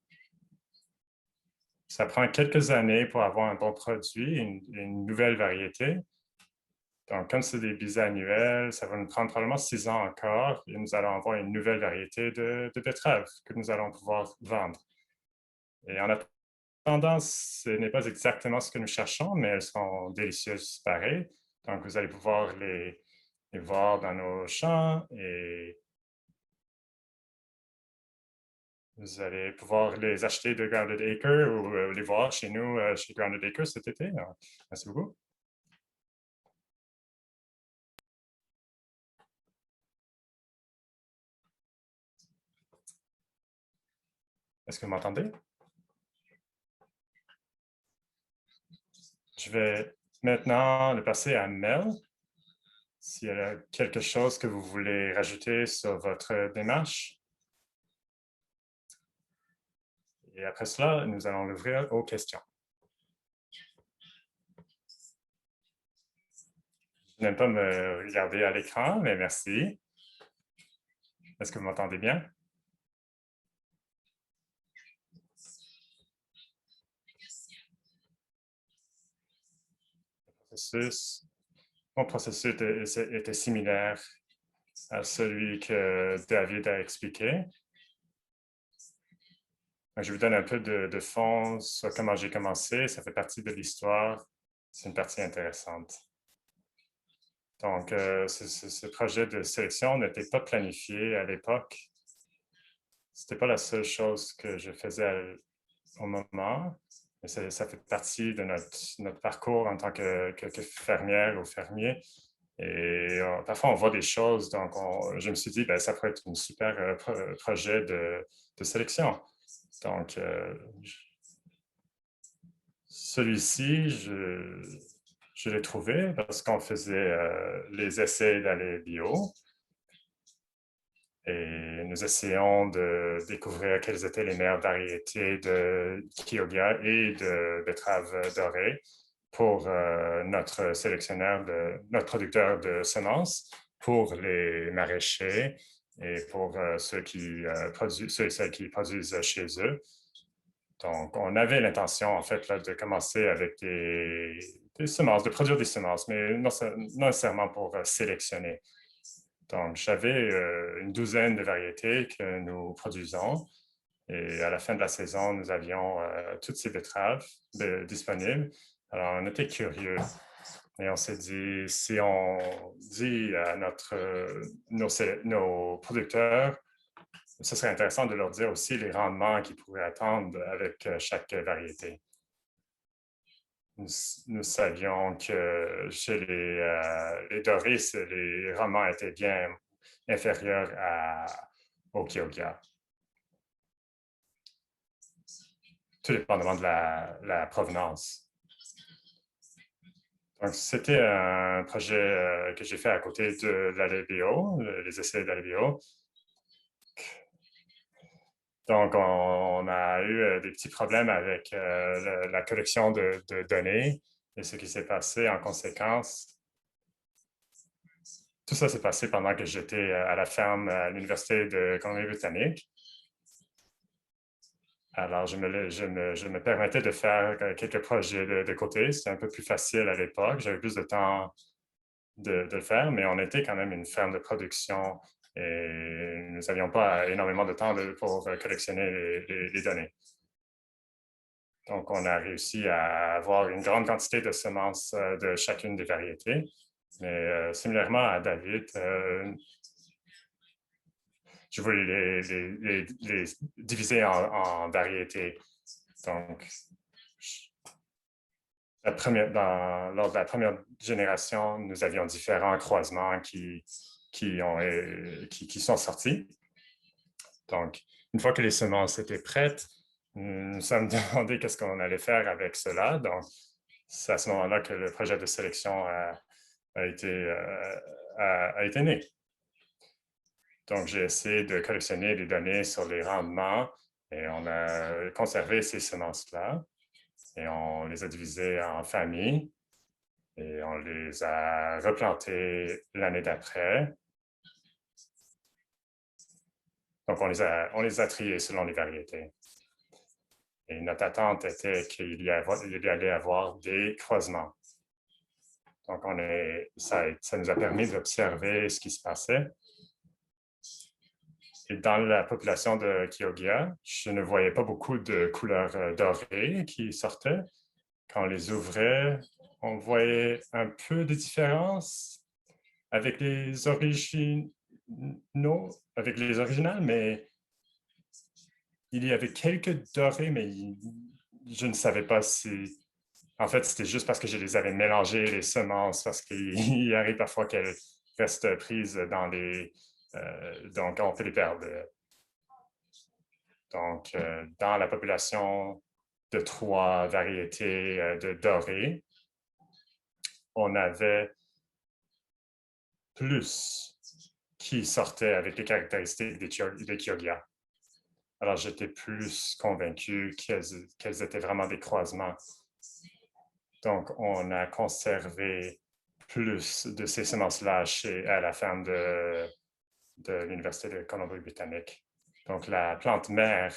Ça prend quelques années pour avoir un bon produit, une nouvelle variété. Donc, comme c'est des bisannuels, ça va nous prendre probablement 6 ans encore, et nous allons avoir une nouvelle variété de betteraves que nous allons pouvoir vendre. Et en attendant, ce n'est pas exactement ce que nous cherchons, mais elles sont délicieuses pareil. Donc, vous allez pouvoir les voir dans nos champs, et vous allez pouvoir les acheter de Grounded Acre ou les voir chez nous, chez Grounded Acre cet été. Merci beaucoup. Est-ce que vous m'entendez? Je vais maintenant le passer à Mel, s'il y a quelque chose que vous voulez rajouter sur votre démarche. Et après cela, nous allons l'ouvrir aux questions. Je n'aime pas me regarder à l'écran, mais merci. Est-ce que vous m'entendez bien? Mon processus était similaire à celui que David a expliqué. Donc, je vous donne un peu de fond sur comment j'ai commencé. Ça fait partie de l'histoire. C'est une partie intéressante. Donc, ce projet de sélection n'était pas planifié à l'époque. Ce n'était pas la seule chose que je faisais au moment, mais ça fait partie de notre parcours en tant que fermière ou fermier. Et parfois, on voit des choses, donc je me suis dit, ben, ça pourrait être un super projet de sélection. Donc, celui-ci, je l'ai trouvé parce qu'on faisait les essais d'allées bio. Et nous essayons de découvrir quelles étaient les meilleures variétés de Kyoga et de betterave dorée pour notre notre producteur de semences, pour les maraîchers et pour ceux et celles qui produisent chez eux. Donc, on avait l'intention, en fait, là, de commencer avec des semences, de produire des semences, mais non nécessairement pour sélectionner. Donc, j'avais une douzaine de variétés que nous produisons. Et à la fin de la saison, nous avions toutes ces betteraves disponibles. Alors, on était curieux. Et on s'est dit, si on dit à nos producteurs, ce serait intéressant de leur dire aussi les rendements qu'ils pourraient attendre avec chaque variété. Nous savions que chez les Doris, les rendements étaient bien inférieurs au Kyoga. Tout dépendamment de la provenance. Donc, c'était un projet que j'ai fait à côté de l'allée bio, les essais d'allée bio. Donc, on a eu des petits problèmes avec la collection de données et ce qui s'est passé en conséquence. Tout ça s'est passé pendant que j'étais à la ferme à l'Université de Colombie-Britannique. Alors, je me permettais de faire quelques projets de côté. C'était un peu plus facile à l'époque. J'avais plus de temps de le faire, mais on était quand même une ferme de production et nous n'avions pas énormément de temps pour collectionner les données. Donc, on a réussi à avoir une grande quantité de semences de chacune des variétés. Mais similairement à David, je voulais les diviser en variétés. Donc, lors de la première génération, nous avions différents croisements qui sont sortis. Donc, une fois que les semences étaient prêtes, nous nous sommes demandé qu'est-ce qu'on allait faire avec cela. Donc, c'est à ce moment-là que le projet de sélection a été né. Donc, j'ai essayé de collectionner des données sur les rendements et on a conservé ces semences-là et on les a divisées en familles et on les a replantées l'année d'après. Donc, on les a triées selon les variétés. Et notre attente était qu'il y allait avoir des croisements. Donc, ça nous a permis d'observer ce qui se passait. Et dans la population de Kyoga, je ne voyais pas beaucoup de couleurs dorées qui sortaient. Quand on les ouvrait, on voyait un peu de différence avec les originales, mais il y avait quelques dorés, mais je ne savais pas si... En fait, c'était juste parce que je les avais mélangées, les semences, parce qu'il arrive parfois qu'elles restent prises dans les... donc, on peut les perdre. Donc, dans la population de 3 variétés de dorés, on avait plus qui sortaient avec les caractéristiques des Kyoga. Alors, j'étais plus convaincu qu'elles étaient vraiment des croisements. Donc, on a conservé plus de ces semences-là à la ferme de l'Université de Colombie-Britannique. Donc, la plante mère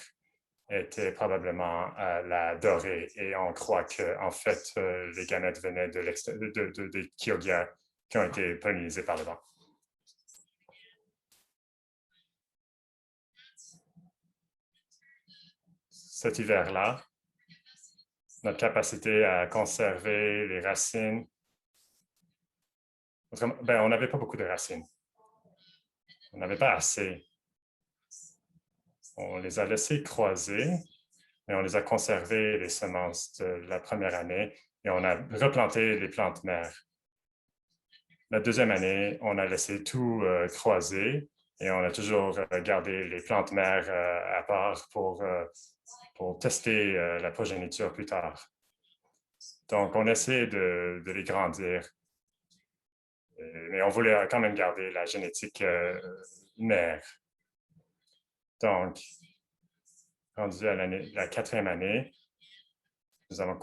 était probablement la dorée et on croit qu'en fait, les gamètes venaient des Kyoga qui ont été pollinisés par le vent. cet hiver-là, notre capacité à conserver les racines. On n'avait pas beaucoup de racines. On n'avait pas assez. On les a laissés croiser, mais on les a conservées, les semences de la première année, et on a replanté les plantes mères. La deuxième année, on a laissé tout croiser et on a toujours gardé les plantes mères à part pour tester la progéniture plus tard. Donc, on essaie de les grandir, mais on voulait quand même garder la génétique mère. Donc, rendu à la quatrième année, nous allons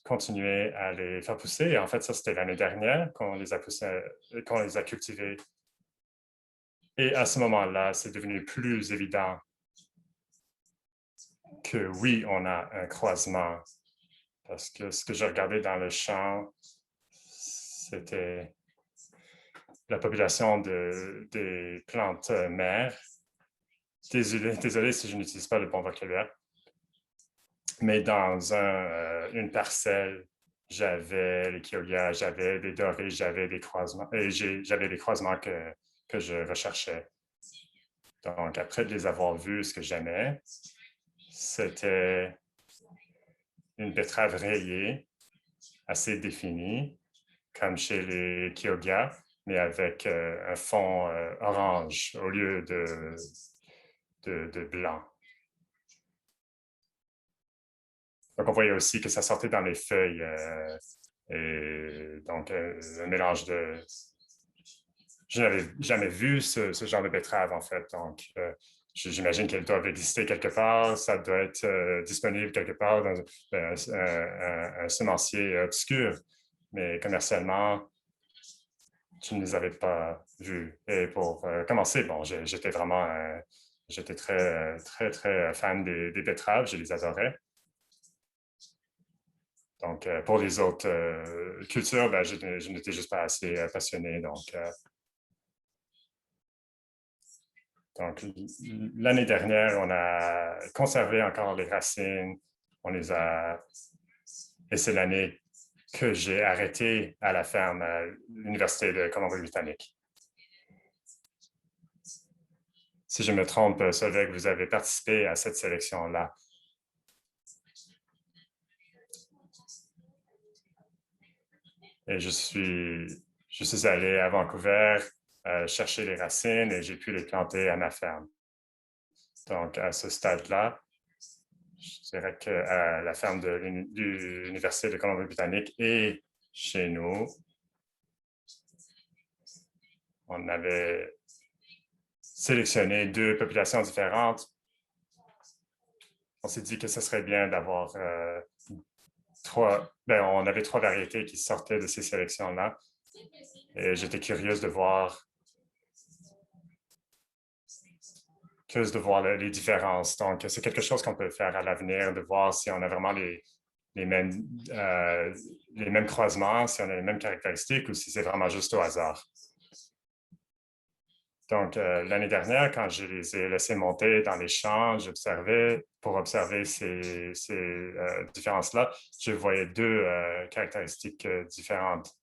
continuer à les faire pousser. Et en fait, ça, c'était l'année dernière qu'on les a poussés, qu'on les a cultivés. Et à ce moment-là, c'est devenu plus évident que oui, on a un croisement. Parce que ce que j'ai regardé dans le champ, c'était la population des plantes mères. Désolé si je n'utilise pas le bon vocabulaire. Mais dans une parcelle, j'avais les Kiolia, j'avais des dorés, j'avais des croisements, et j'avais des croisements que je recherchais. Donc, après de les avoir vus, ce que j'aimais, c'était une betterave rayée, assez définie, comme chez les Kioga, mais avec un fond orange au lieu de blanc. Donc, on voyait aussi que ça sortait dans les feuilles. Et donc, un mélange de... Je n'avais jamais vu ce genre de betterave, en fait. Donc, j'imagine qu'elles doivent exister quelque part. Ça doit être disponible quelque part dans un semencier obscur. Mais commercialement, tu ne les avais pas vues. Et pour commencer, bon, j'étais très fan des betteraves. Je les adorais. Donc, pour les autres cultures, ben, je n'étais juste pas assez passionné. Donc, l'année dernière, on a conservé encore les racines. On les a... Et c'est l'année que j'ai arrêté à la ferme à l'Université de Colombie-Britannique. Si je me trompe, Solveig, vous avez participé à cette sélection-là. Et je suis allé à Vancouver chercher les racines et j'ai pu les planter à ma ferme. Donc, à ce stade-là, je dirais qu'à la ferme de l'Université de Colombie-Britannique et chez nous, on avait sélectionné deux populations différentes. On s'est dit que ce serait bien d'avoir on avait trois variétés qui sortaient de ces sélections-là. Et j'étais curieuse de voir les différences. Donc, c'est quelque chose qu'on peut faire à l'avenir, de voir si on a vraiment les mêmes croisements, si on a les mêmes caractéristiques ou si c'est vraiment juste au hasard. Donc, l'année dernière, quand je les ai laissés monter dans les champs, pour observer ces différences-là, je voyais deux caractéristiques différentes.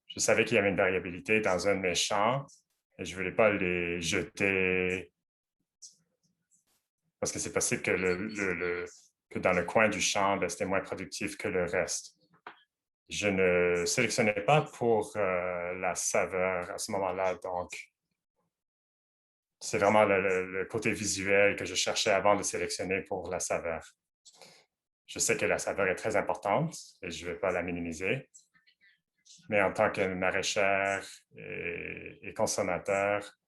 Je savais qu'il y avait une variabilité dans un de mes champs et je ne voulais pas les jeter parce que c'est possible que dans le coin du champ, c'était moins productif que le reste. Je ne sélectionnais pas pour la saveur à ce moment-là, donc c'est vraiment le côté visuel que je cherchais avant de sélectionner pour la saveur. Je sais que la saveur est très importante et je ne vais pas la minimiser, mais en tant que maraîchère et consommateur,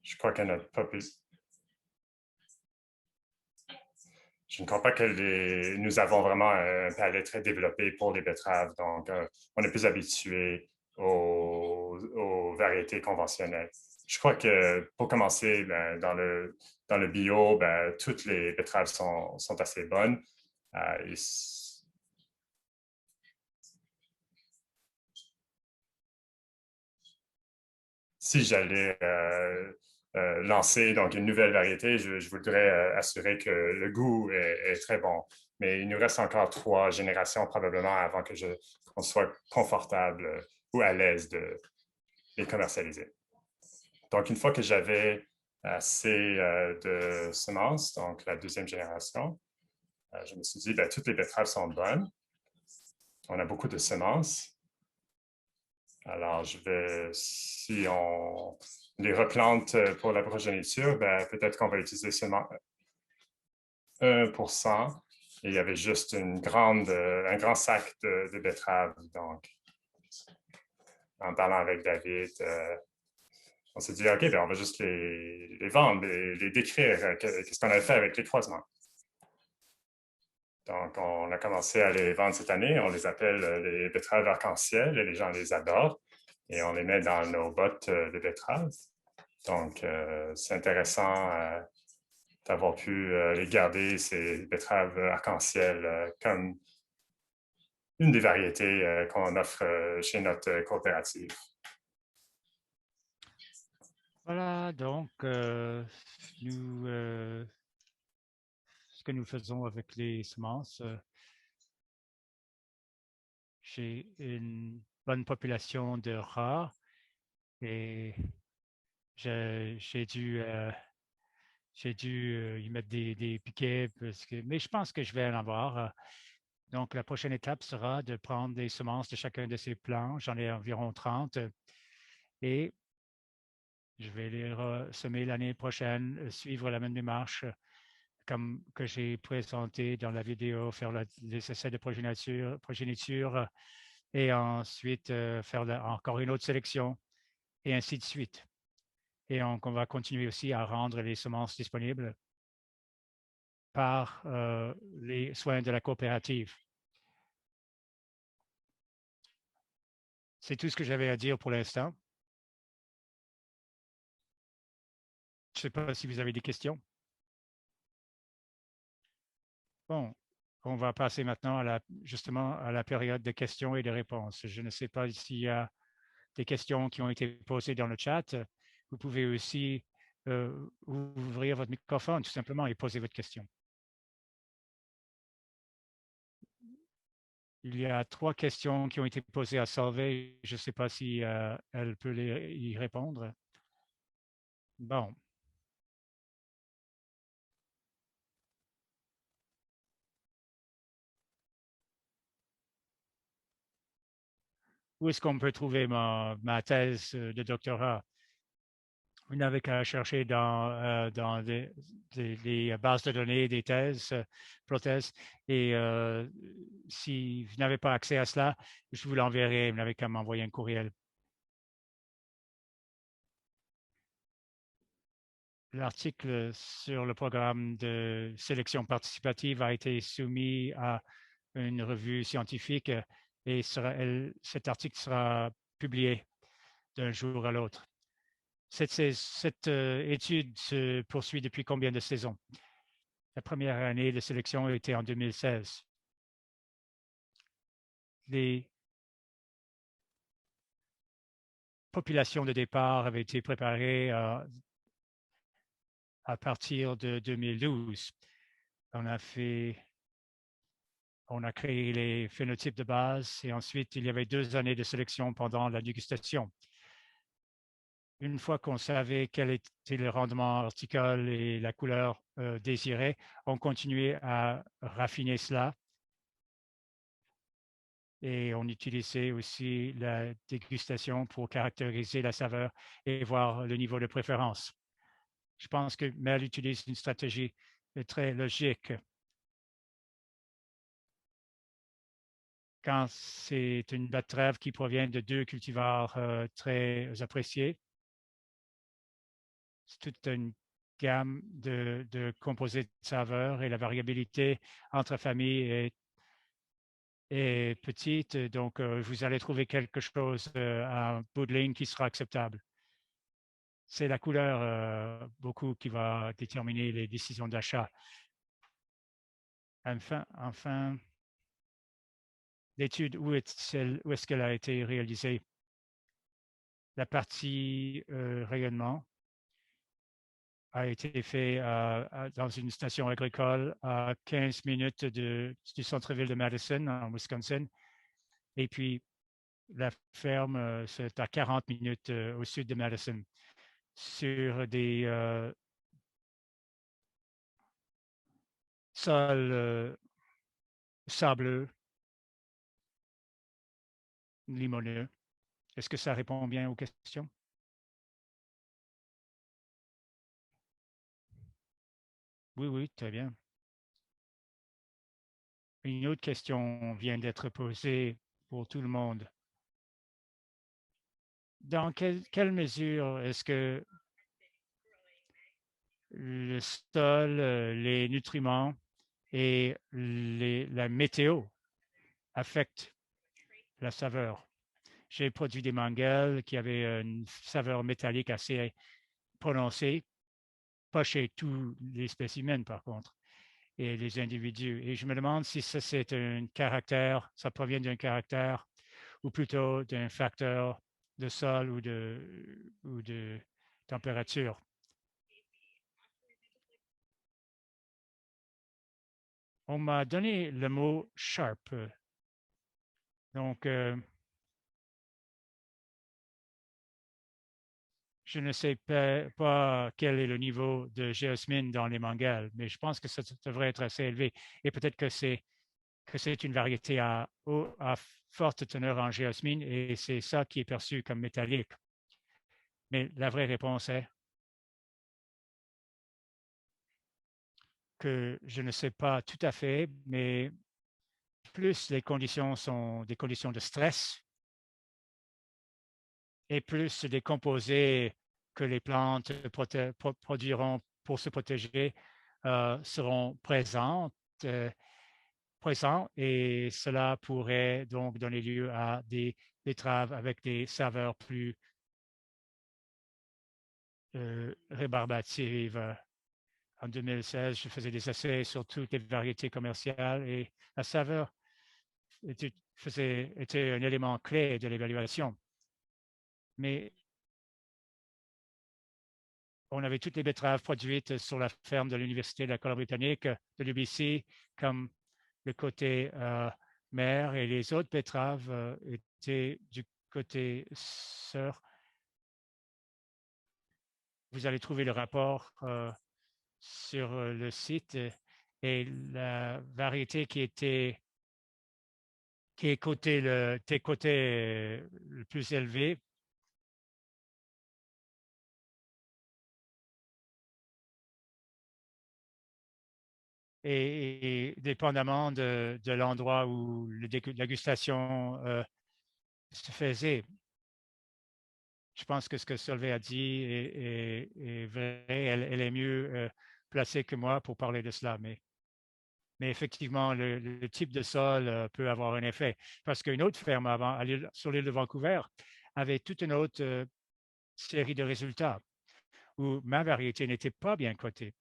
je crois que je ne crois pas que nous avons vraiment un palais très développé pour les betteraves, donc on est plus habitué aux variétés conventionnelles. Je crois que pour commencer, ben, dans le bio, ben, toutes les betteraves sont assez bonnes. Si j'allais lancer donc une nouvelle variété, je voudrais assurer que le goût est très bon. Mais il nous reste encore 3 générations probablement avant qu'on soit confortable ou à l'aise de les commercialiser. Donc, une fois que j'avais assez de semences, donc la 2e génération, je me suis dit, ben, toutes les betteraves sont bonnes. On a beaucoup de semences. Alors, si on les replante pour la progéniture, ben, peut-être qu'on va utiliser seulement 1%. Et il y avait juste un grand sac de betteraves. Donc, en parlant avec David, on s'est dit, OK, ben, on va juste les vendre, les décrire, qu'est-ce qu'on a fait avec les croisements. Donc, on a commencé à les vendre cette année. On les appelle les betteraves arc-en-ciel et les gens les adorent. Et on les met dans nos bottes de betteraves. Donc, c'est intéressant d'avoir pu les garder, ces betteraves arc-en-ciel, comme une des variétés qu'on offre chez notre coopérative. Voilà, donc, ce que nous faisons avec les semences, j'ai une bonne population de rats et j'ai dû y mettre des piquets, mais je pense que je vais en avoir. Donc, la prochaine étape sera de prendre des semences de chacun de ces plants. J'en ai environ 30 et je vais les semer l'année prochaine, suivre la même démarche comme que j'ai présenté dans la vidéo, faire les essais de progéniture et ensuite faire encore une autre sélection et ainsi de suite. Et on va continuer aussi à rendre les semences disponibles par les soins de la coopérative. C'est tout ce que j'avais à dire pour l'instant. Je ne sais pas si vous avez des questions. Bon, on va passer maintenant justement à la période de questions et de réponses. Je ne sais pas s'il y a des questions qui ont été posées dans le chat. Vous pouvez aussi ouvrir votre microphone tout simplement et poser votre question. Il y a 3 questions qui ont été posées à Solvay. Je ne sais pas si elle peut y répondre. Bon. Où est-ce qu'on peut trouver ma thèse de doctorat? Vous n'avez qu'à chercher dans les bases de données des thèses, prothèses. Et si vous n'avez pas accès à cela, je vous l'enverrai. Vous n'avez qu'à m'envoyer un courriel. L'article sur le programme de sélection participative a été soumis à une revue scientifique et cet article sera publié d'un jour à l'autre. Cette étude se poursuit depuis combien de saisons? La première année de sélection était en 2016. Les populations de départ avaient été préparées à partir de 2012. On a créé les phénotypes de base et ensuite il y avait 2 années de sélection pendant la dégustation. Une fois qu'on savait quel était le rendement horticole et la couleur désirée, on continuait à raffiner cela. Et on utilisait aussi la dégustation pour caractériser la saveur et voir le niveau de préférence. Je pense que Mel utilise une stratégie très logique. Quand c'est une betterave qui provient de 2 cultivars très appréciés, c'est toute une gamme de composés de saveurs et la variabilité entre familles est petite. Donc, vous allez trouver quelque chose à bout de ligne qui sera acceptable. C'est la couleur beaucoup qui va déterminer les décisions d'achat. Enfin, l'étude, où est-ce qu'elle a été réalisée? La partie rayonnement a été fait dans une station agricole à 15 minutes du centre-ville de Madison, en Wisconsin. Et puis, la ferme, c'est à 40 minutes au sud de Madison, sur des sols sableux, limoneux. Est-ce que ça répond bien aux questions? Oui, oui, très bien. Une autre question vient d'être posée pour tout le monde. Dans quelle mesure est-ce que le sol, les nutriments et la météo affectent la saveur? J'ai produit des mangels qui avaient une saveur métallique assez prononcée, pas chez tous les spécimens par contre, et les individus. Et je me demande si ça c'est un caractère, ça provient d'un caractère ou plutôt d'un facteur de sol ou de température. On m'a donné le mot sharp. Donc, je ne sais pas quel est le niveau de géosmine dans les mangels, mais je pense que ça devrait être assez élevé. Et peut-être que c'est une variété à forte teneur en géosmine et c'est ça qui est perçu comme métallique. Mais la vraie réponse est que je ne sais pas tout à fait, mais plus les conditions sont des conditions de stress et plus les composés que les plantes produiront pour se protéger seront présents et cela pourrait donc donner lieu à des betteraves avec des saveurs plus rébarbatives. En 2016, je faisais des essais sur toutes les variétés commerciales et la saveur était un élément clé de l'évaluation. Mais on avait toutes les betteraves produites sur la ferme de l'Université de la Colombie-Britannique, de l'UBC, comme le côté mer, et les autres betteraves étaient du côté sœur. Vous allez trouver le rapport sur le site et la variété qui est côté le plus élevé. Et dépendamment de l'endroit où la dégustation se faisait. Je pense que ce que Solvay a dit est vrai. Elle est mieux placée que moi pour parler de cela. Mais effectivement, le type de sol peut avoir un effet. Parce qu'une autre ferme avant, sur l'île de Vancouver avait toute une autre série de résultats où ma variété n'était pas bien cotée.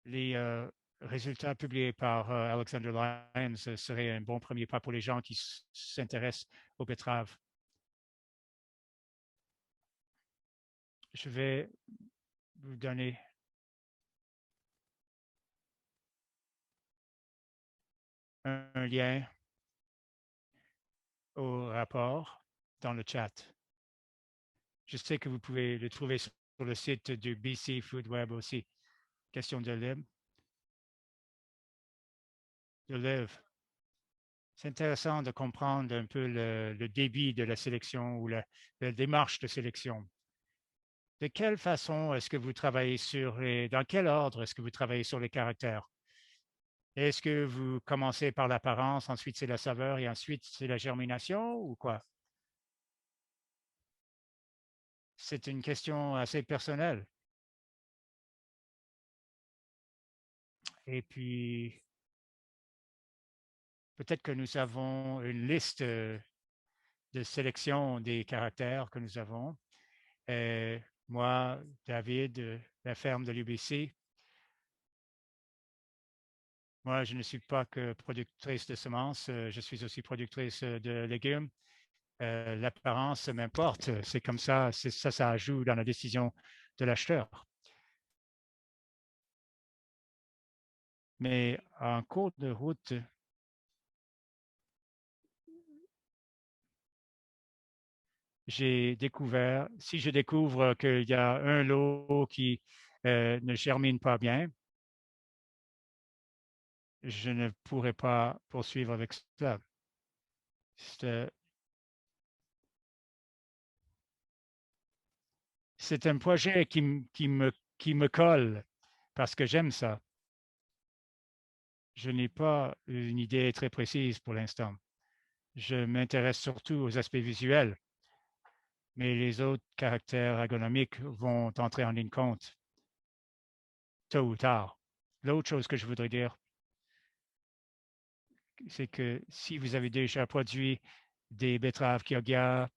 Les résultats publiés par Alexander Lyons seraient un bon premier pas pour les gens qui s'intéressent aux betteraves. Je vais vous donner un lien au rapport dans le chat. Je sais que vous pouvez le trouver sur le site du BC Food Web aussi. Question de l'œuvre. C'est intéressant de comprendre un peu le débit de la sélection ou la démarche de sélection. De quelle façon est-ce que vous travaillez dans quel ordre est-ce que vous travaillez sur les caractères? Est-ce que vous commencez par l'apparence, ensuite c'est la saveur et ensuite c'est la germination ou quoi? C'est une question assez personnelle. Et puis, peut-être que nous avons une liste de sélection des caractères que nous avons. Moi, David, la ferme de l'UBC, Moi, je ne suis pas que productrice de semences, je suis aussi productrice de légumes. L'apparence m'importe, c'est comme ça, ça joue dans la décision de l'acheteur. Mais en cours de route, j'ai découvert, si je découvre qu'il y a un lot qui ne germine pas bien, je ne pourrai pas poursuivre avec cela. C'est un projet qui me colle parce que j'aime ça. Je n'ai pas une idée très précise pour l'instant. Je m'intéresse surtout aux aspects visuels, mais les autres caractères ergonomiques vont entrer en ligne de compte tôt ou tard. L'autre chose que je voudrais dire, c'est que si vous avez déjà produit des betteraves Kyoga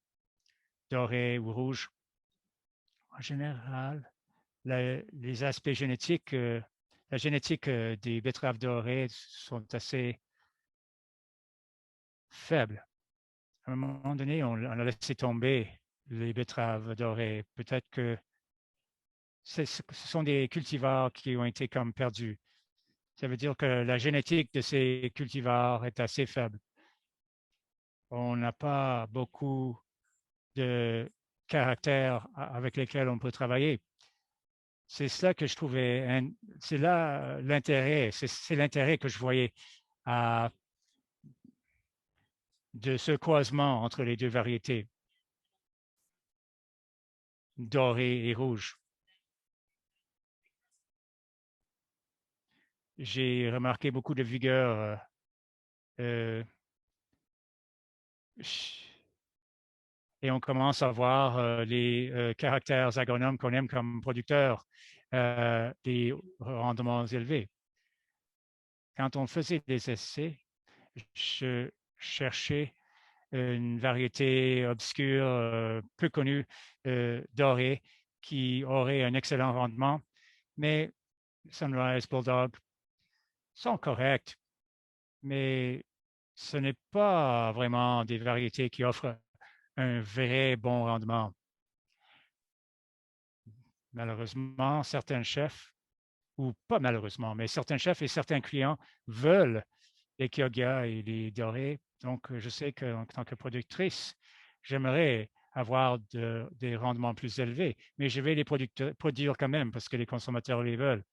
dorées ou rouges, en général, les aspects génétiques, la génétique des betteraves dorées sont assez faibles. À un moment donné, on a laissé tomber les betteraves dorées. Peut-être que ce sont des cultivars qui ont été comme perdus. Ça veut dire que la génétique de ces cultivars est assez faible. On n'a pas beaucoup de caractères avec lesquels on peut travailler. C'est cela que je trouvais, c'est là l'intérêt, c'est l'intérêt que je voyais de ce croisement entre les deux variétés, doré et rouge. J'ai remarqué beaucoup de vigueur et on commence à voir les caractères agronomes qu'on aime comme producteurs, des rendements élevés. Quand on faisait des essais, je cherchais une variété obscure, peu connue, dorée, qui aurait un excellent rendement, mais Sunrise Bulldog sont corrects, mais ce n'est pas vraiment des variétés qui offrent un vrai bon rendement. Malheureusement, certains chefs, ou pas malheureusement, mais certains chefs et certains clients veulent les Kyoga et les dorés. Donc, je sais qu'en tant que productrice, j'aimerais avoir des rendements plus élevés, mais je vais les produire quand même parce que les consommateurs les veulent.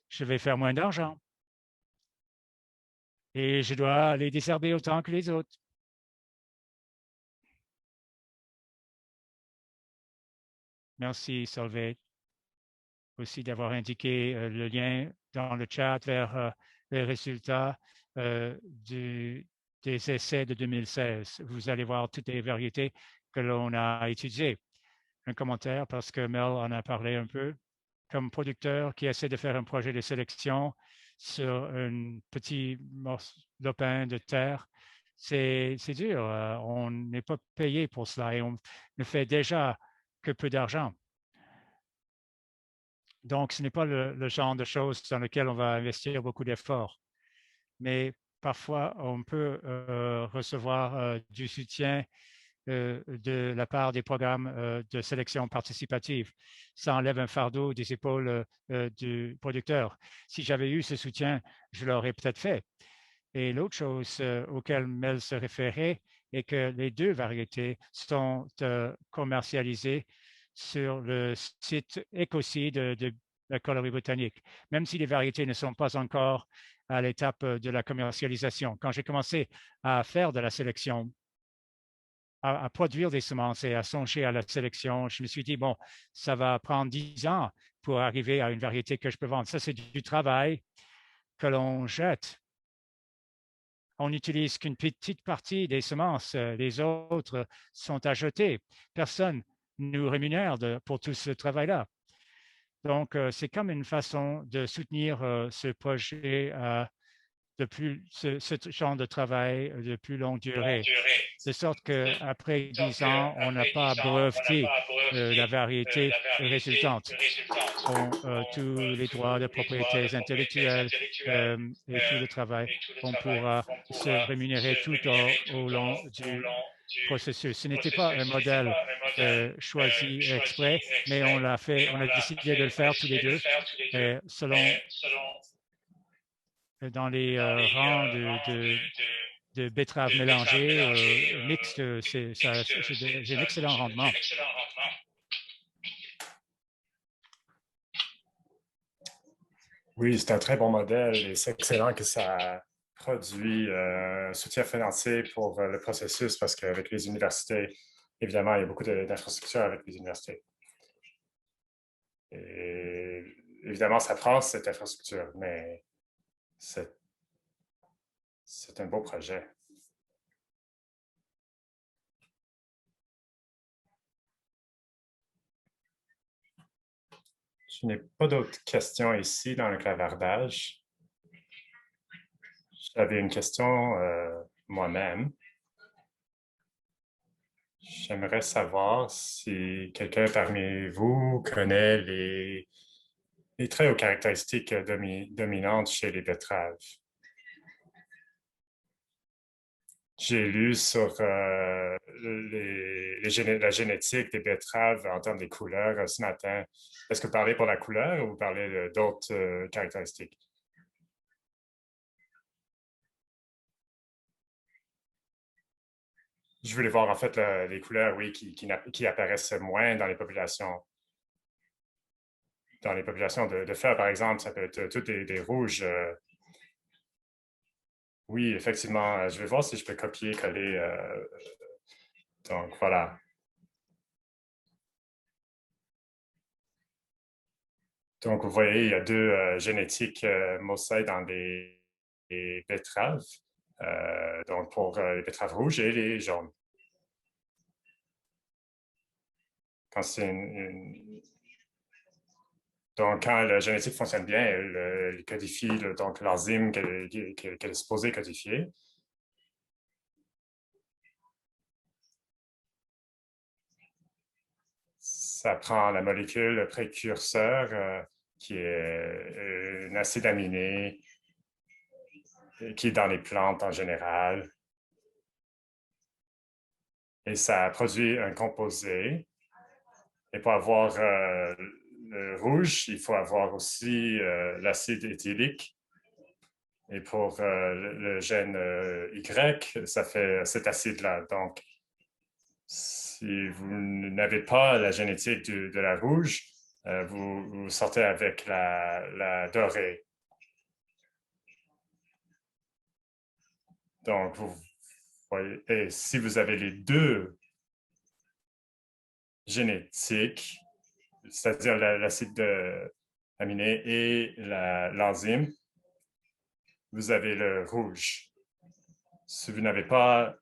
Je vais faire moins d'argent et je dois les désherber autant que les autres. Merci, Solveig, aussi d'avoir indiqué le lien dans le chat vers les résultats des essais de 2016. Vous allez voir toutes les variétés que l'on a étudiées. Un commentaire parce que Mel en a parlé un peu. Comme producteur qui essaie de faire un projet de sélection sur un petit lopin de terre, c'est dur. On n'est pas payé pour cela et on ne fait déjà que peu d'argent. Donc, ce n'est pas le genre de choses dans lequel on va investir beaucoup d'efforts. Mais parfois, on peut recevoir du soutien de la part des programmes de sélection participative. Ça enlève un fardeau des épaules du producteur. Si j'avais eu ce soutien, je l'aurais peut-être fait. Et l'autre chose auquel Mel se référait est que les deux variétés sont commercialisées sur le site Ecocide de la Colombie-Britannique, même si les variétés ne sont pas encore à l'étape de la commercialisation. Quand j'ai commencé à faire de la sélection, à produire des semences et à songer à la sélection, je me suis dit, bon, ça va prendre 10 ans pour arriver à une variété que je peux vendre. Ça, c'est du travail que l'on jette. On n'utilise qu'une petite partie des semences. Les autres sont à jeter. Personne ne nous rémunère pour tout ce travail-là. Donc, c'est comme une façon de soutenir ce projet ce genre de travail de plus longue durée, de sorte qu'après 10 ans, on n'a pas breveté la variété résultante. Tous les droits de propriété intellectuelle et tout le travail, on pourra se rémunérer tout au long du processus. Ce n'était pas un modèle choisi exprès, mais on l'a fait, on a décidé de le faire tous les deux dans les rangs de betteraves mélangées, mixtes. J'ai un excellent rendement. Oui, c'est un très bon modèle et c'est excellent que ça produit un soutien financier pour le processus parce qu'avec les universités, évidemment, il y a beaucoup d'infrastructures avec les universités. Et évidemment, ça prend cette infrastructure, mais c'est un beau projet. Je n'ai pas d'autres questions ici dans le clavardage. J'avais une question moi-même. J'aimerais savoir si quelqu'un parmi vous connaît les traits ou caractéristiques dominantes chez les betteraves. J'ai lu sur la génétique des betteraves en termes des couleurs ce matin. Est-ce que vous parlez pour la couleur ou vous parlez d'autres caractéristiques? Je voulais voir en fait les couleurs, oui, qui apparaissent moins dans les populations. Dans les populations de fleurs, par exemple, ça peut être toutes des rouges. Oui, effectivement. Je vais voir si je peux copier-coller. Donc, voilà. Donc, vous voyez, il y a deux génétiques mosaïques dans les betteraves. Donc, pour les betteraves rouges et les jaunes. Quand c'est Donc, quand la génétique fonctionne bien, elle codifie donc l'enzyme qu'elle est supposée codifier. Ça prend la molécule précurseur qui est un acide aminé qui est dans les plantes en général. Et ça produit un composé. Et pour avoir le rouge, il faut avoir aussi l'acide éthylique. Et pour le gène Y, ça fait cet acide-là. Donc, si vous n'avez pas la génétique de la rouge, vous sortez avec la dorée. Donc, vous voyez, et si vous avez les deux génétiques, c'est-à-dire l'acide aminé et l'enzyme, vous avez le rouge. Si vous n'avez pas,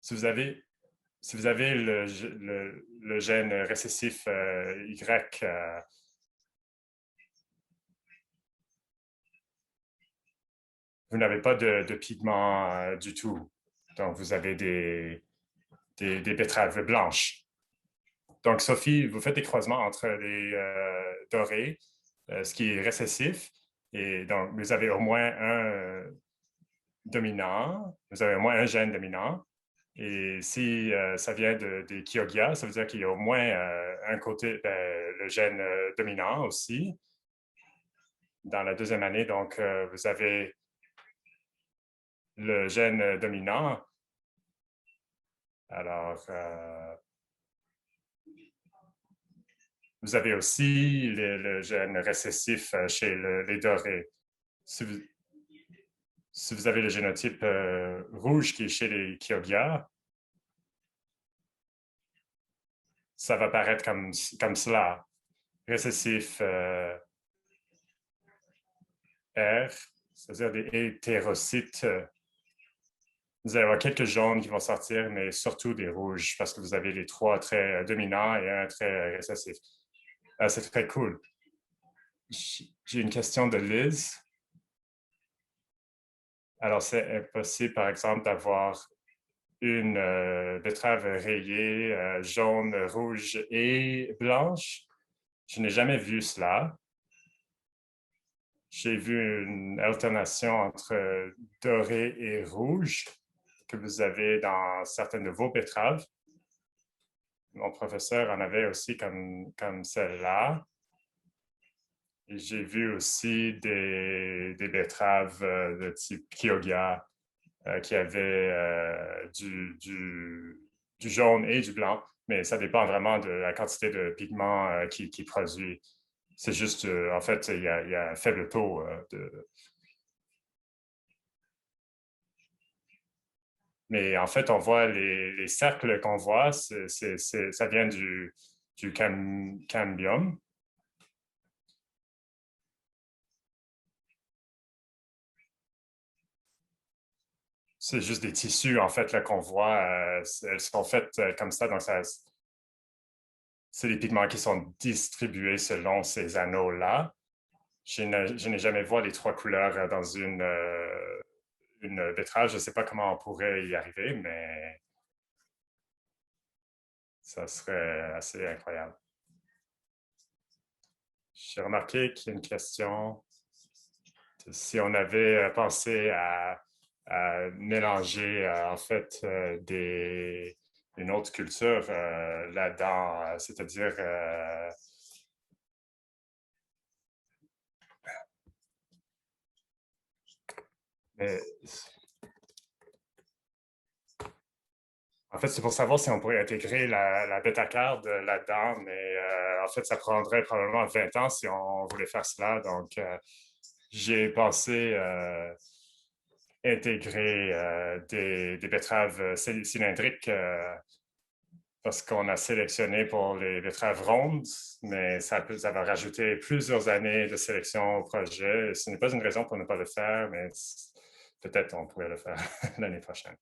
si vous avez le gène récessif Y, vous n'avez pas de pigment du tout. Donc, vous avez des betteraves blanches. Donc, Sophie, vous faites des croisements entre les dorés, ce qui est récessif, et donc, vous avez au moins un dominant, vous avez au moins un gène dominant, et si ça vient des Kyogia, ça veut dire qu'il y a au moins un côté, le gène dominant aussi. Dans la deuxième année, donc, vous avez le gène dominant. Alors, vous avez aussi le gène récessif chez les dorés. Si vous avez le génotype rouge qui est chez les Kyogia, ça va paraître comme cela. Récessif R, c'est-à-dire des hétérocytes. Vous allez avoir quelques jaunes qui vont sortir, mais surtout des rouges, parce que vous avez les trois traits dominants et un trait récessif. C'est très cool. J'ai une question de Liz. Alors, c'est impossible, par exemple, d'avoir une betterave rayée jaune, rouge et blanche. Je n'ai jamais vu cela. J'ai vu une alternation entre doré et rouge que vous avez dans certaines de vos betteraves. Mon professeur en avait aussi comme celle-là. Et j'ai vu aussi des betteraves de type Kyoga qui avaient du jaune et du blanc, mais ça dépend vraiment de la quantité de pigments qu'il produit. C'est juste, en fait, il y a un faible taux de... Mais en fait, on voit les cercles qu'on voit, ça vient du cambium. C'est juste des tissus, en fait, qu'on voit. Elles sont faites comme ça, donc c'est les pigments qui sont distribués selon ces anneaux-là. Je n'ai jamais vu les 3 couleurs dans une betterave. Je ne sais pas comment on pourrait y arriver, mais ça serait assez incroyable. J'ai remarqué qu'il y a une question. Si on avait pensé à mélanger, en fait, une autre culture là-dedans, c'est-à-dire en fait, c'est pour savoir si on pourrait intégrer la bêta-carte là-dedans, mais en fait, ça prendrait probablement 20 ans si on voulait faire cela. Donc, j'ai pensé intégrer des betteraves cylindriques parce qu'on a sélectionné pour les betteraves rondes, mais ça va rajouter plusieurs années de sélection au projet. Ce n'est pas une raison pour ne pas le faire, mais peut-être on pourrait le faire l'année prochaine.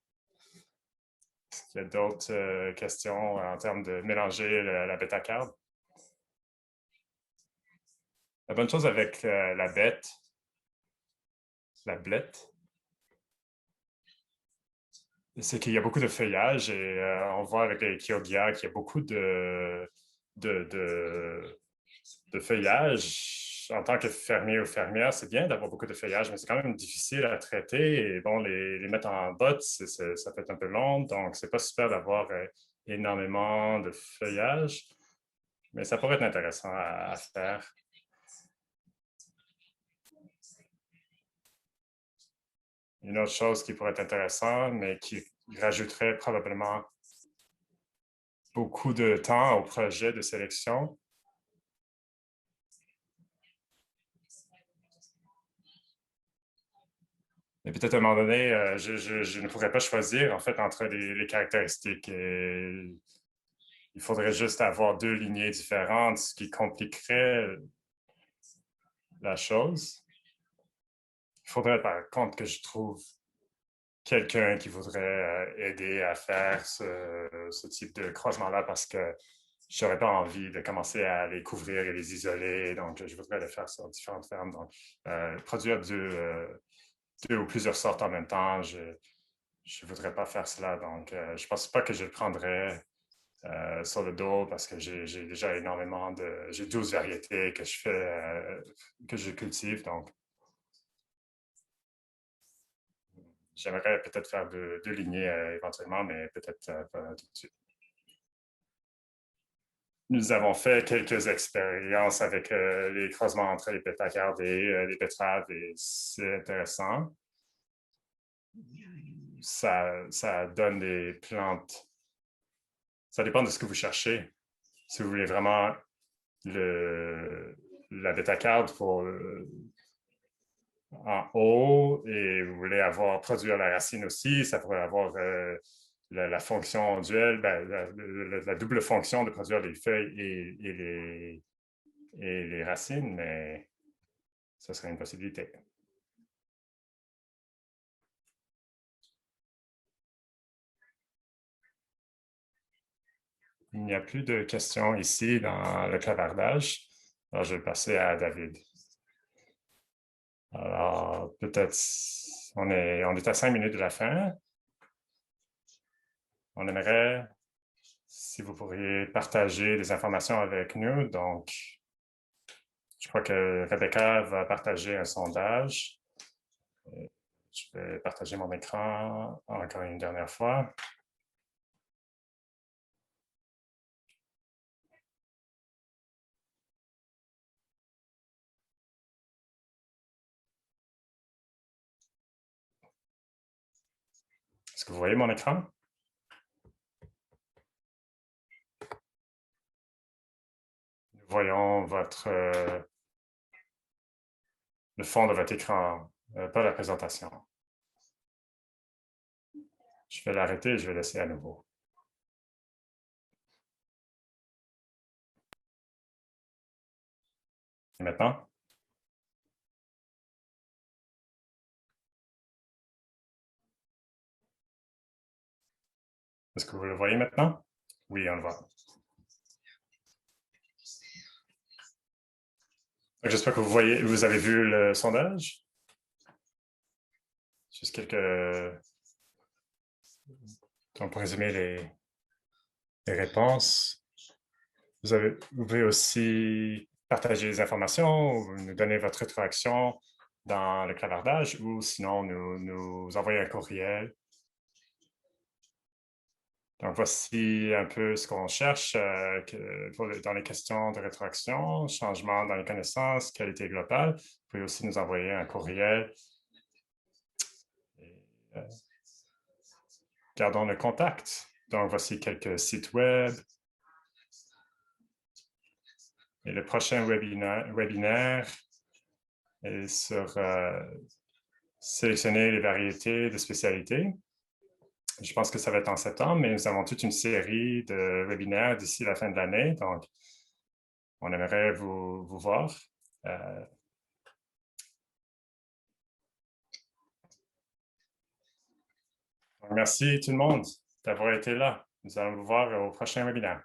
Est-ce qu'il y a d'autres questions en termes de mélanger la bêta-carte? La bonne chose avec la blette, c'est qu'il y a beaucoup de feuillage et on voit avec les Kyogia qu'il y a beaucoup de feuillage. En tant que fermier ou fermière, c'est bien d'avoir beaucoup de feuillage, mais c'est quand même difficile à traiter. Et bon, les mettre en botte, ça peut être un peu long, donc c'est pas super d'avoir énormément de feuillage, mais ça pourrait être intéressant à faire. Une autre chose qui pourrait être intéressante, mais qui rajouterait probablement beaucoup de temps au projet de sélection. Mais peut-être à un moment donné, je ne pourrais pas choisir en fait entre les caractéristiques. Et il faudrait juste avoir 2 lignées différentes, ce qui compliquerait la chose. Il faudrait par contre que je trouve quelqu'un qui voudrait aider à faire ce type de croisement-là parce que je n'aurais pas envie de commencer à les couvrir et les isoler. Donc, je voudrais le faire sur différentes fermes. Donc, produire deux ou plusieurs sortes en même temps, je ne voudrais pas faire cela. Donc, je ne pense pas que je le prendrais sur le dos parce que j'ai déjà énormément de... J'ai 12 variétés que je fais, que je cultive. Donc, j'aimerais peut-être faire deux lignées éventuellement, mais peut-être pas tout de suite. Nous avons fait quelques expériences avec les croisements entre les pétacardes et les betteraves et c'est intéressant. Ça donne des plantes. Ça dépend de ce que vous cherchez. Si vous voulez vraiment la bétacarde pour en haut et vous voulez produire la racine aussi, ça pourrait avoir la fonction duelle, la double fonction de produire les feuilles et les racines, mais ça serait une possibilité. Il n'y a plus de questions ici dans le clavardage. Alors, je vais passer à David. Alors, peut-être On est à 5 minutes de la fin. On aimerait, si vous pourriez partager des informations avec nous. Donc, je crois que Rebecca va partager un sondage. Je vais partager mon écran encore une dernière fois. Est-ce que vous voyez mon écran? Nous voyons le fond de votre écran, pas la présentation. Je vais l'arrêter et je vais laisser à nouveau. Et maintenant? Est-ce que vous le voyez maintenant? Oui, on le voit. J'espère que vous avez vu le sondage. Juste quelques... Donc, pour résumer les réponses, vous pouvez aussi partager les informations ou nous donner votre rétroaction dans le clavardage ou sinon nous envoyer un courriel. Donc, voici un peu ce qu'on cherche dans les questions de rétroaction, changement dans les connaissances, qualité globale. Vous pouvez aussi nous envoyer un courriel. Et, gardons le contact. Donc, voici quelques sites web. Et le prochain webinaire est sur sélectionner les variétés de spécialités. Je pense que ça va être en septembre, mais nous avons toute une série de webinaires d'ici la fin de l'année. Donc, on aimerait vous voir. Merci tout le monde d'avoir été là. Nous allons vous voir au prochain webinaire.